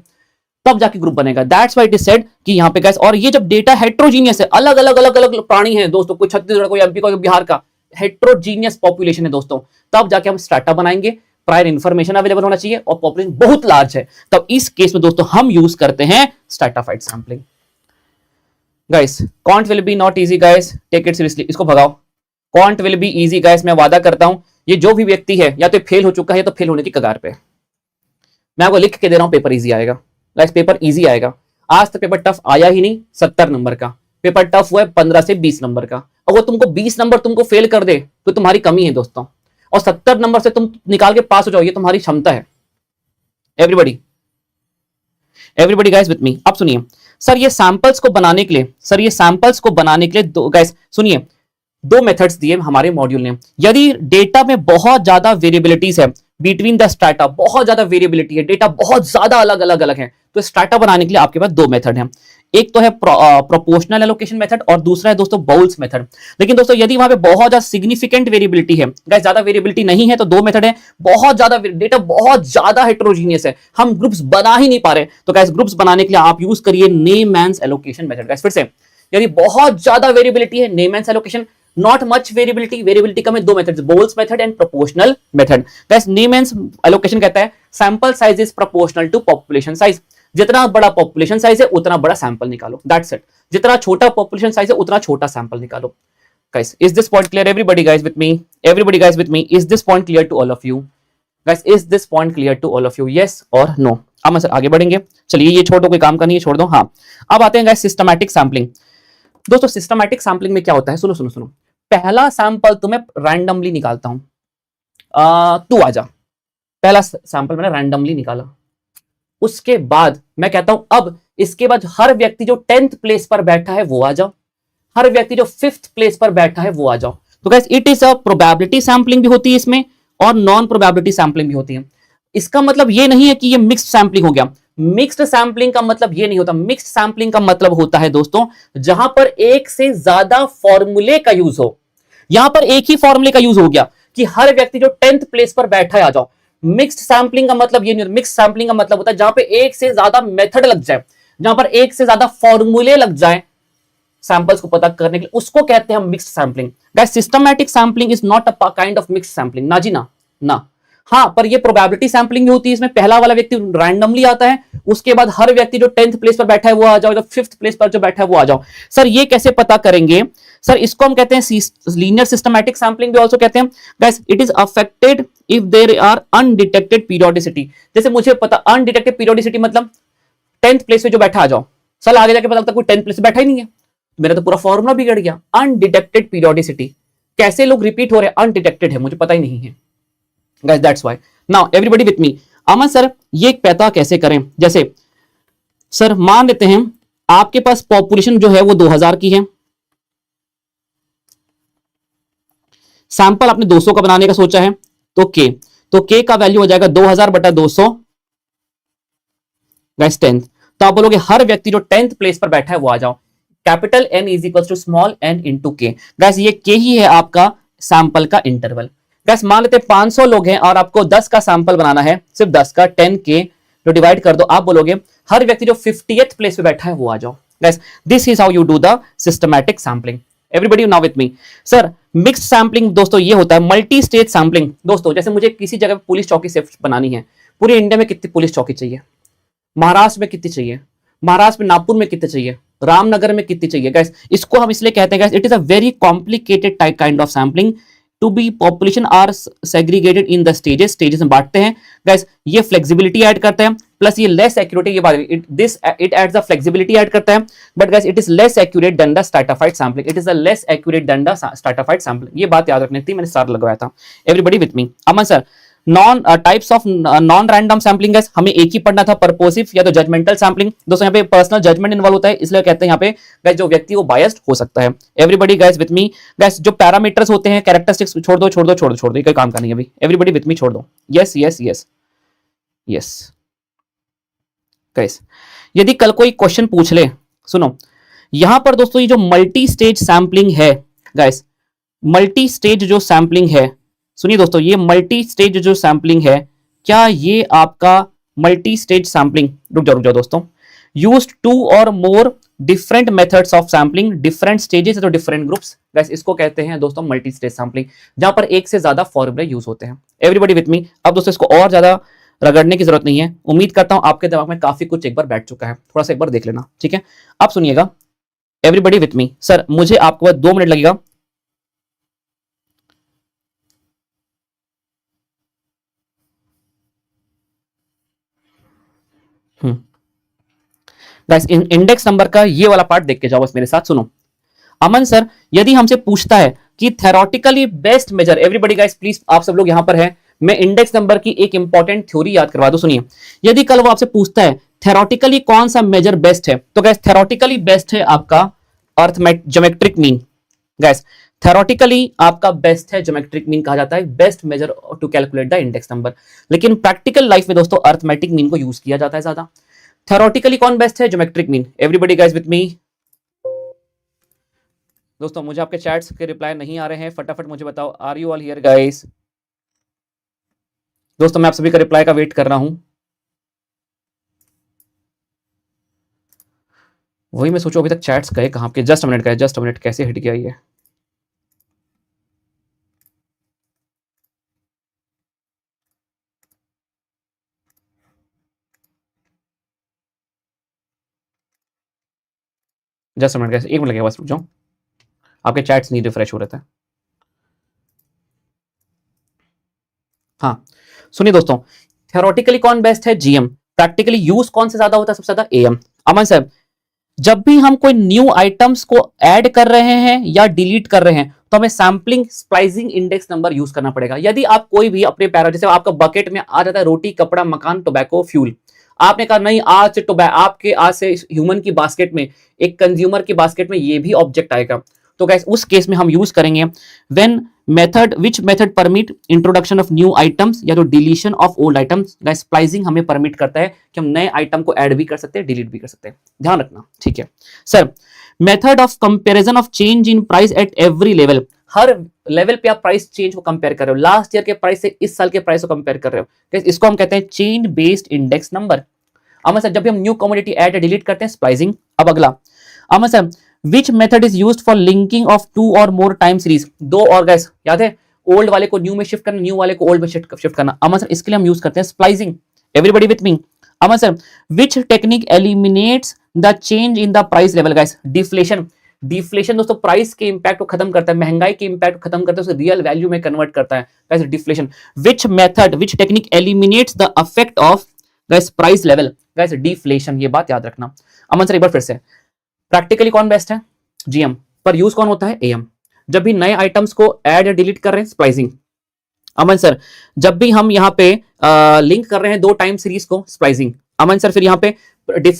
तब जाके ग्रुप बनेगा। That's why it is said कि यहाँ पे गाइस, और ये जब डेटा हेट्रोजीनियस है, अलग अलग अलग अलग प्राणी है दोस्तों, कोई छत्तीसगढ़, कोई एमपी, कोई बिहार का, हेट्रोजीनियस पॉपुलेशन है दोस्तों, तब जाके हम स्ट्रैटा बनाएंगे। प्रायर इंफॉर्मेशन अवेलेबल होना चाहिए और पॉपुलेशन बहुत लार्ज है, तब इस केस में दोस्तों हम यूज करते हैं stratified sampling. Guys quant will be not easy guys, take it seriously, इसको भगाओ। Quant will be easy guys, मैं वादा करता हूं ये जो भी व्यक्ति है या तो फेल हो चुका है तो फेल होने की कगार पे, मैं आपको लिख के दे रहा हूं पेपर इजी आएगा। गाइस पेपर इजी आएगा, आज तक पेपर टफ आया ही नहीं। 70 नंबर का पेपर टफ हुआ है, 15 से 20 नंबर का, और वो तुमको 20 नंबर तुमको फेल कर दे तो तुम्हारी कमी है दोस्तों, और 70 नंबर से तुम निकाल के पास हो जाओ, ये तुम्हारी क्षमता है। Everybody everybody guys with me. अब सुनिए सर, ये सैंपल्स को बनाने के लिए, सर ये सैंपल्स को बनाने के लिए दो, गाइस सुनिए, 2 मेथड्स दिए हमारे मॉड्यूल ने। यदि डेटा में बहुत ज्यादा वेरिएबिलिटीज है बिटवीन द स्ट्रैटा, बहुत ज्यादा वेरिएबिलिटी है, डेटा बहुत ज्यादा अलग अलग अलग है, तो स्ट्रैटा बनाने के लिए आपके पास 2 मेथड हैं। एक तो है प्रोपोर्शनल एलोकेशन मेथड और दूसरा है दोस्तों बाउल्स मेथड। लेकिन दोस्तों यदि वहां पे बहुत ज्यादा सिग्निफिकेंट वेरिएबिलिटी है, गाइस ज्यादा वेरिएबिलिटी नहीं है तो 2 मेथड है। बहुत ज्यादा डेटा बहुत ज्यादा हेटेरोजीनियस है, हम ग्रुप्स बना ही नहीं पा रहे, तो गाइस ग्रुप्स बनाने के लिए आप यूज करिए नेमैन्स एलोकेशन मेथड। गाइस फिर से, यदि बहुत ज्यादा वेरिएबिलिटी है Neyman's allocation, not much variability, variability कम है, 2 methods, Bowley's method and proportional method. Guys Neyman's allocation कहता है sample size is proportional to population size, जितना बड़ा पॉपुलेशन साइज है उतना बड़ा सैंपल निकालो, दैट्स इट। जितना छोटा पॉपुलेशन साइज है उतना छोटा सैंपल निकालो। Guys is this point clear? Everybody guys with me, everybody guys with me, is this point clear to all of you? Guys is this point clear to all of you, yes और नो? अब हम सर आगे बढ़ेंगे, चलिए ये छोड़ दो, कोई काम का नहीं है, छोड़ दो। हाँ अब आते हैं गाइस सिस्टमैटिक सैंपलिंग। दोस्तों सिस्टमैटिक सैंपलिंग में क्या होता है, सुनो सुनो सुनो, पहला सैंपल तुम्हें रैंडमली निकालता हूं, तू आजा, पहला सैंपल मैंने रैंडमली निकाला, उसके बाद मैं कहता हूं अब इसके बाद हर व्यक्ति जो 10th प्लेस पर बैठा है वो आ जाओ, हर व्यक्ति जो 5th प्लेस पर बैठा है वो आ जाओ। तो guys it is a probability sampling भी होती है इसमें और नॉन प्रोबेबिलिटी सैंपलिंग भी होती है। इसका मतलब ये नहीं है कि ये मिक्स्ड सैंपलिंग हो गया, मिक्स्ड सैंपलिंग का मतलब ये नहीं होता। मिक्स्ड सैंपलिंग का मतलब होता है दोस्तों जहां पर एक से ज्यादा फॉर्मूले का यूज हो। यहां पर एक ही फॉर्मूले का यूज हो गया कि हर व्यक्ति जो 10th प्लेस पर बैठा है आ जाओ, मिक्स्ड सैंपलिंग का मतलब ये नहीं होता, मिक्स सैंपलिंग का मतलब होता है जहां पे एक से ज्यादा मेथड लग जाए, जहां पर एक से ज्यादा फॉर्मूले लग जाए सैंपल्स को पता करने के लिए, उसको कहते हैं हम mixed sampling. Guys systematic sampling is not a kind of mixed sampling, ना जी ना ना। हाँ, पर ये प्रोबेबिलिटी सैंपलिंग भी होती है, इसमें पहला वाला व्यक्ति रैंडमली आता है, उसके बाद हर व्यक्ति जो 10th प्लेस पर बैठा है वो आ जाओ, जो 5th प्लेस पर जो बैठा है वो आ जाओ। सर ये कैसे पता करेंगे? सर इसको हम कहते हैं लीनियर सिस्टमैटिक सैंपलिंग भी ऑल्सो कहते हैं। Guys it is affected if there are undetected periodicity. जैसे मुझे पता अनडिटेक्टेड पीरियोडिसिटी मतलब 10th प्लेस पे जो बैठा आ जाओ, सर आगे जाके पता लगता कोई 10th प्लेस पे बैठा ही नहीं है, मेरा तो पूरा फॉर्मूला बिगड़ गया। अनडिटेक्टेड पीरियोडिसिटी, कैसे लोग रिपीट हो रहे हैं, अनडिटेक्टेड है, मुझे पता ही नहीं है। Guys that's why. Now everybody with me. Aman sir ये पता कैसे करें? जैसे सर मान लेते हैं आपके पास पॉपुलेशन जो है वो 2000 की है, सैंपल आपने 200 का बनाने का सोचा है, तो के का वैल्यू हो जाएगा 2000 बटा 200 गाइस 10th। तो आप बोलोगे हर व्यक्ति जो 10th प्लेस पर बैठा है वो आ जाओ। Capital N is equal to small n into K. Guys ये के ही है आपका सैंपल का इंटरवल। गाइस मान लेते 500 लोग हैं और आपको 10 का सैंपल बनाना है, सिर्फ 10 का, 10 के जो डिवाइड कर दो, आप बोलोगे हर व्यक्ति जो 50th प्लेस पे बैठा है वो आ जाओ। Guys this is how you do the systematic sampling. Everybody now with me. Sir mixed sampling दोस्तों ये होता है मल्टी स्टेज सैंपलिंग। दोस्तों जैसे मुझे किसी जगह पुलिस चौकी से बनानी है, पूरे इंडिया में कितनी पुलिस चौकी चाहिए, महाराष्ट्र में कितनी चाहिए, महाराष्ट्र में नागपुर में कितनी चाहिए, रामनगर में कितनी चाहिए। गाइस इसको हम इसलिए कहते हैं guys it is a very complicated type kind of sampling to be population are segregated in the stages में बांटते हैं। गाइस ये फ्लेक्सिबिलिटी ऐड करते हैं, प्लस ये लेस एक्यूरेट, ये बात it adds the flexibility add करता है, but guys it is less accurate then the stratified sampling. It is a less accurate then the stratified sampling. ये बात याद रखनी थी, मैंने सर लगवाया था। Everybody with me. Aman sir non types of non random sampling है, हमें एक ही पढ़ना था, पर्पोसिव या तो जजमेंटल सैंपलिंग। दोस्तों यहाँ पे पर्सनल जजमेंट इन्वॉल्व होता है, इसलिए कहते हैं यहाँ पे गाइस जो व्यक्ति वो बायस्ड हो सकता है। Everybody guys with me. Guys जो पैरामीटर्स होते हैं, कैरेक्टरिस्टिक्स छोड़ दो, कोई काम का नहीं अभी। एवरीबॉडी विथ मी, छोड़ दो। Yes yes yes yes. Guys यदि कल कोई क्वेश्चन पूछ ले, सुनो यहां पर दोस्तों ये जो मल्टी स्टेज सैंपलिंग है, गाइस मल्टी स्टेज जो सैंपलिंग है, सुनिए दोस्तों ये मल्टी स्टेज जो सैंपलिंग है, क्या ये आपका मल्टी स्टेज सैंपलिंग, रुक जाओ दोस्तों, used to or more different methods of sampling, different stages और डिफरेंट ग्रुप्स। गाइस इसको कहते हैं दोस्तों मल्टी स्टेज सैंपलिंग, जहां पर एक से ज्यादा फॉर्मूले यूज होते हैं। Everybody with me. अब दोस्तों इसको और ज्यादा रगड़ने की जरूरत नहीं है, उम्मीद करता हूं आपके दिमाग में काफी कुछ एक बार बैठ चुका है, थोड़ा सा एक बार देख लेना, ठीक है? अब सुनिएगा एवरीबॉडी विथ मी। सर मुझे आपको 2 मिनट लगेगा। गाइस इंडेक्स नंबर का ये वाला पार्ट देख के जाओ बस मेरे साथ, सुनो। अमन सर यदि हमसे पूछता है कि theoretically best measure, everybody guys please आप सब लोग यहां पर हैं, मैं इंडेक्स नंबर की एक इंपॉर्टेंट थ्योरी याद करवा दूं, सुनिए। यदि कल वो आपसे पूछता है थेरोटिकली कौन सा मेजर बेस्ट है, तो गाइस थेरोटिकली बेस्ट है आपका ज्योमेट्रिक मीन। गाइस थेरोटिकली आपका बेस्ट है ज्योमेट्रिक मीन, कहा जाता है best measure to calculate the index number. लेकिन प्रैक्टिकल लाइफ में दोस्तों अर्थमेटिक मीन को यूज किया जाता है ज्यादा। थेरोटिकली कौन बेस्ट है? Geometric mean. Everybody guys with मी। दोस्तों मुझे आपके चैट्स के रिप्लाई नहीं आ रहे हैं, फटाफट मुझे बताओ, are you all here guys? दोस्तों मैं आप सभी का रिप्लाई का वेट कर रहा हूं। वही मैं सोचूं अभी तक चैट्स गए कहां आपके? Just a minute guys, just a minute, कैसे हट गया ये? Just a minute guys, 1 minute लगेगा बस, रुक जाओ, आपके चैट्स नहीं रिफ्रेश हो रहे थे। हाँ सुनिए दोस्तों, थ्योरेटिकली कौन बेस्ट है? जीएम। प्रैक्टिकली यूज कौन से ज्यादा होता है? सबसे ज्यादा एएम। अमन साहब जब भी हम कोई न्यू आइटम्स को ऐड कर रहे हैं या डिलीट कर रहे हैं तो हमें sampling splicing index number use करना पड़ेगा। यदि आप कोई भी अपने पैरा, जैसे आपका बकेट में आ जाता है रोटी, कपड़ा, मकान, टोबैको, फ्यूल, आपने कहा नहीं आज से आपके आज से ह्यूमन की बास्केट में, एक कंज्यूमर की बास्केट में ये भी ऑब्जेक्ट आएगा, तो गाइस उस केस में हम यूज करेंगे when method, which method permit introduction of new items या तो deletion of old items. Guys splicing हमें परमिट करता है कि हम नए आइटम को ऐड भी कर सकते हैं, डिलीट भी कर सकते हैं, ध्यान रखना, ठीक है sir. Method of comparison of change in price at every level. Her level पे आप प्राइस चेंज को कंपेयर कर रहे हो, लास्ट ईयर के प्राइस से इस साल के प्राइस को कंपेयर कर रहे हो, इसको हम कहते हैं chain based index number. Aman sir जब भी हम न्यू कमोडिटी ऐड या डिलीट करते हैं स्प्लाइसिंग। अब अगला Aman sir which method is used for linking of 2 और मोर टाइम सीरीज, 2 और गैस याद है, ओल्ड वाले को न्यू में शिफ्ट करना, न्यू वाले को ओल्ड में शिफ्ट करना। अमन सर इसके लिए हम यूज करते हैं splicing. Everybody with me. Aman sir which technique eliminates the change in the price level guys, deflation. Deflation दोस्तों प्राइस के इंपैक्ट को खत्म करता है, महंगाई के इंपैक्ट को खत्म करता है, उसे रियल वैल्यू में कन्वर्ट करता है guys deflation. Which method which technique eliminates the effect of guys price level guys deflation, ये बात याद रखना। अमन सर एक बार फिर से, प्रैक्टिकली कौन बेस्ट है, जीएम, पर यूज कौन होता है, एएम। जब भी नए आइटम्स को ऐड या डिलीट कर रहे हैं स्प्लाइसिंग। अमन सर जब भी हम यहाँ पे लिंक कर रहे हैं 2 टाइम सीरीज को स्प्लाइसिंग। अमन सर फिर यहाँ पे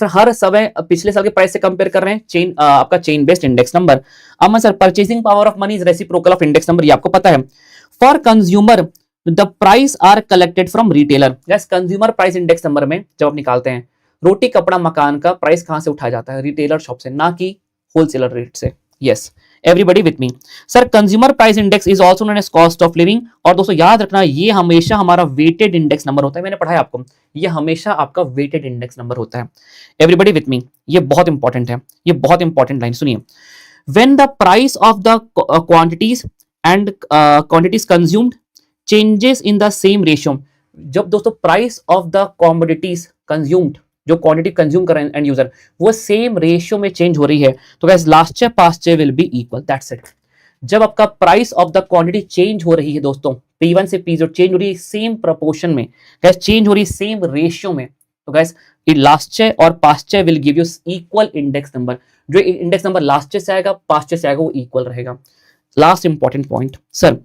हर समय पिछले साल के प्राइस से कंपेयर कर रहे हैं, चेन आपका chain based index number. Aman sir purchasing power of money is reciprocal of index number, ये आपको पता है। For consumer the price are collected from retailer, yes consumer price index number में जब आप निकालते हैं रोटी कपड़ा मकान का प्राइस कहां से उठाया जाता है, रिटेलर शॉप से, ना कि होलसेलर रेट से। Yes everybody with me. Sir consumer price index is also known as cost of living, और दोस्तों याद रखना ये हमेशा हमारा वेटेड इंडेक्स नंबर होता है, मैंने पढ़ाया आपको, ये हमेशा आपका वेटेड इंडेक्स नंबर होता है। एवरीबॉडी विथ मी, ये बहुत इंपॉर्टेंट है, ये बहुत इंपॉर्टेंट लाइन सुनिए। When the price of the quantities and quantities consumed changes in the same ratio, जब दोस्तों price of the commodities consumed, जो क्वांटिटी कंज्यूम कर रहे हैं एंड यूजर, वो सेम रेशियो में चेंज हो रही है, तो guys last year past year will be equal, that's it. जब आपका price of the quantity change हो रही है दोस्तों, P1 से P0 चेंज हो रही है सेम प्रोपोर्शन में, गाइस चेंज हो रही है सेम रेशियो में, तो गाइस लास्ट ईयर और past year will give you equal index number. जो इंडेक्स नंबर लास्ट ईयर से आएगा पास्ट ईयर से आएगा वो इक्वल रहेगा। लास्ट इंपॉर्टेंट पॉइंट सर,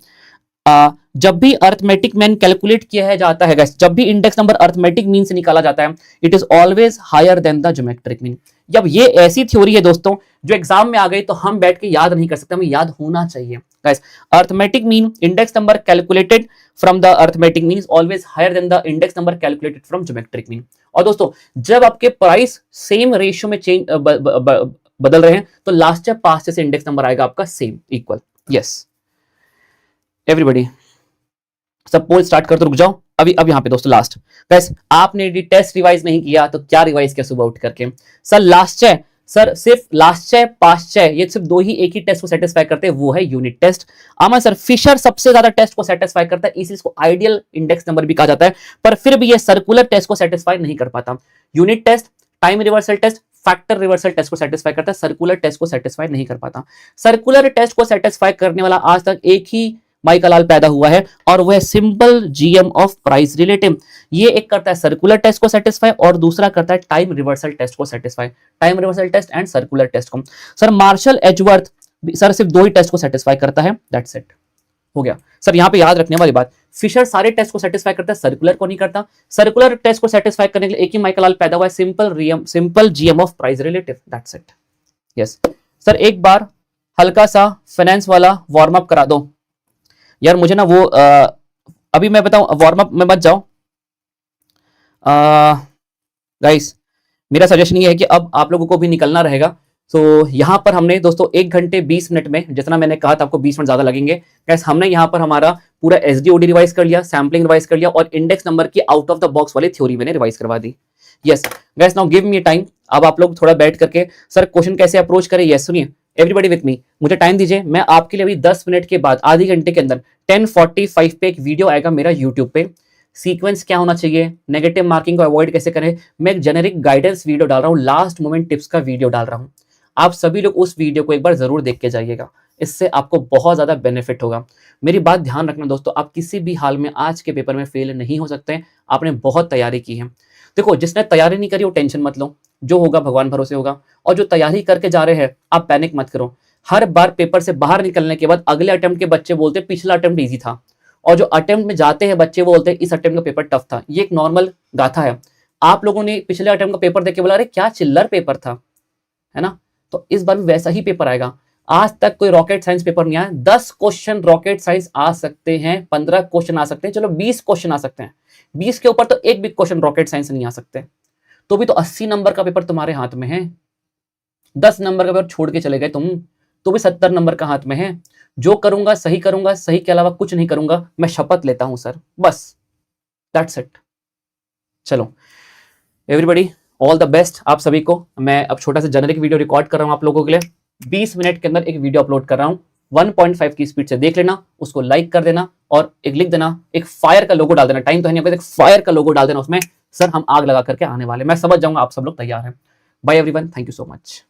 जब भी अर्थमेटिक मीन कैलकुलेट किया जाता है गाइस, जब भी इंडेक्स नंबर अर्थमेटिक मीन से निकाला जाता है, it is always higher than the geometric mean. जब ये ऐसी थ्योरी है दोस्तों जो एग्जाम में आ गई तो हम बैठ के याद नहीं कर सकते, हमें याद होना चाहिए guys. Arithmetic mean index number calculated from the arithmetic mean is always higher than the index number calculated from geometric mean. और दोस्तों जब आपके प्राइस सेम रेशियो में चेंज बदल रहे हैं, तो लास्ट ईयर पास्ट ईयर से इंडेक्स नंबर आएगा आपका सेम इक्वल। यस एवरीबॉडी, सब पोल स्टार्ट कर, तो रुक जाओ अभी। अब यहाँ पे दोस्तों लास्ट गाइस, आपने टेस्ट रिवाइज नहीं किया तो क्या रिवाइज किया सुबह उठ करके, सर लास्ट है, सर सिर्फ लास्ट है पास्ट है, ये सिर्फ 2 ही एक ही टेस्ट को सेटिस्फाई करते हैं, वो है यूनिट टेस्ट। आमा सर फिशर सबसे ज्यादा टेस्ट को सेटिस्फाई करता है, इसी इसको आइडियल इंडेक्स नंबर भी कहा जाता है, पर फिर भी ये सर्कुलर टेस्ट को सेटिस्फाई नहीं कर पाता। Unit test, time reversal test, factor reversal test को सेटिस्फाई करता है, सर्कुलर टेस्ट को सेटिस्फाई नहीं कर पाता। सर्कुलर टेस्ट को सेटिस्फाई करने वाला आज तक एक ही माइकल पैदा हुआ है, और वह simple GM of price relative. ये एक करता है सर्कुलर टेस्ट को सेटिस्फाई और दूसरा करता है टाइम रिवर्सल टेस्ट को satisfy, time reversal test and circular test को। सर मार्शल एजवर्थ सर सिर्फ 2 ही टेस्ट को सेटिस्फाई करता है, दैट्स इट, हो गया। सर यहाँ पे याद रखने वाली बात, फिशर सारे टेस्ट को सेटिस्फाई करता है, सर्कुलर को नहीं करता। सर्कुलर टेस्ट को सेटिस्फाई करने के लिए एक ही माइकल पैदा हुआ है, simple GM of price relative, that's it. Yes sir एक बार हल्का सा फाइनेंस वाला वार्म अप करा दो यार, मुझे ना वो अभी मैं बताऊं, वार्म अप में मत जाओ गाइस। मेरा सजेशन ये है कि अब आप लोगों को भी निकलना रहेगा, तो यहाँ पर हमने दोस्तों 1 घंटे 20 मिनट में, जितना मैंने कहा था आपको 20 मिनट ज्यादा लगेंगे गाइस, हमने यहाँ पर हमारा पूरा एसडीओडी रिवाइज कर लिया, सैम्पलिंग रिवाइज कर लिया, और इंडेक्स नंबर की आउट ऑफ द बॉक्स वाली थ्योरी मैंने रिवाइज करवा दी। Yes guys now give me time, अब आप लोग थोड़ा बैठ करके सर क्वेश्चन कैसे अप्रोच करें। यस सुनिए एवरीबॉडी विथ मी, मुझे टाइम दीजिए, मैं आपके लिए अभी 10 मिनट के बाद, आधी घंटे के अंदर 10:45 पे एक वीडियो आएगा मेरा यूट्यूब पे, सीक्वेंस क्या होना चाहिए, नेगेटिव मार्किंग को अवॉइड कैसे करें, मैं एक जेनेरिक गाइडेंस वीडियो डाल रहा हूँ, लास्ट मोमेंट टिप्स का वीडियो डाल रहा हूँ। आप सभी लोग उस वीडियो को एक बार जरूर देख के जाइएगा, इससे आपको बहुत ज्यादा बेनिफिट होगा। मेरी बात ध्यान रखना दोस्तों, आप किसी भी हाल में आज के पेपर में फेल नहीं हो सकते, आपने बहुत तैयारी की है। देखो जिसने तैयारी नहीं करी वो टेंशन मत लो, जो होगा भगवान भरोसे होगा, और जो तैयारी करके जा रहे हैं आप पैनिक मत करो। हर बार पेपर से बाहर निकलने के बाद अगले अटेम्प्ट के बच्चे बोलते हैं पिछला अटेम्प्ट इजी था, और जो अटेम्प्ट में जाते हैं बच्चे वो बोलते हैं इस अटेम्प्ट का पेपर टफ था। ये एक नॉर्मल गाथा है। आप लोगों ने पिछले अटेम्प्ट का पेपर देख के बोला अरे क्या चिल्लर पेपर था, है ना, तो इस बार भी वैसा ही पेपर आएगा। आज तक कोई रॉकेट साइंस पेपर नहीं आया, 10 क्वेश्चन रॉकेट साइंस आ सकते हैं, 15 क्वेश्चन आ सकते हैं, चलो 20 क्वेश्चन आ सकते हैं, 20 के ऊपर तो एक भी क्वेश्चन रॉकेट साइंस नहीं आ सकते, तो भी तो 80 नंबर का पेपर तुम्हारे हाथ में है। 10 नंबर का पेपर छोड़ के चले गए तुम, तो भी 70 नंबर का हाथ में है। जो करूंगा, सही के अलावा कुछ नहीं करूंगा, मैं शपथ लेता हूं सर, बस दैट्स इट। चलो एवरीबॉडी, ऑल द बेस्ट आप सभी को। मैं अब छोटा सा जेनरिक वीडियो रिकॉर्ड कर रहा हूं आप लोगों के लिए। 20 मिनट के अंदर एक वीडियो अपलोड कर रहा हूं, 1.5 की स्पीड से देख लेना, उसको लाइक कर देना और एक लिख देना, एक फायर का लोगो डाल देना। टाइम तो है नहीं, एक फायर का लोगो डाल देना उसमें, सर हम आग लगा करके आने वाले। मैं समझ जाऊंगा आप सब लोग तैयार हैं। Bye everyone, thank you so much.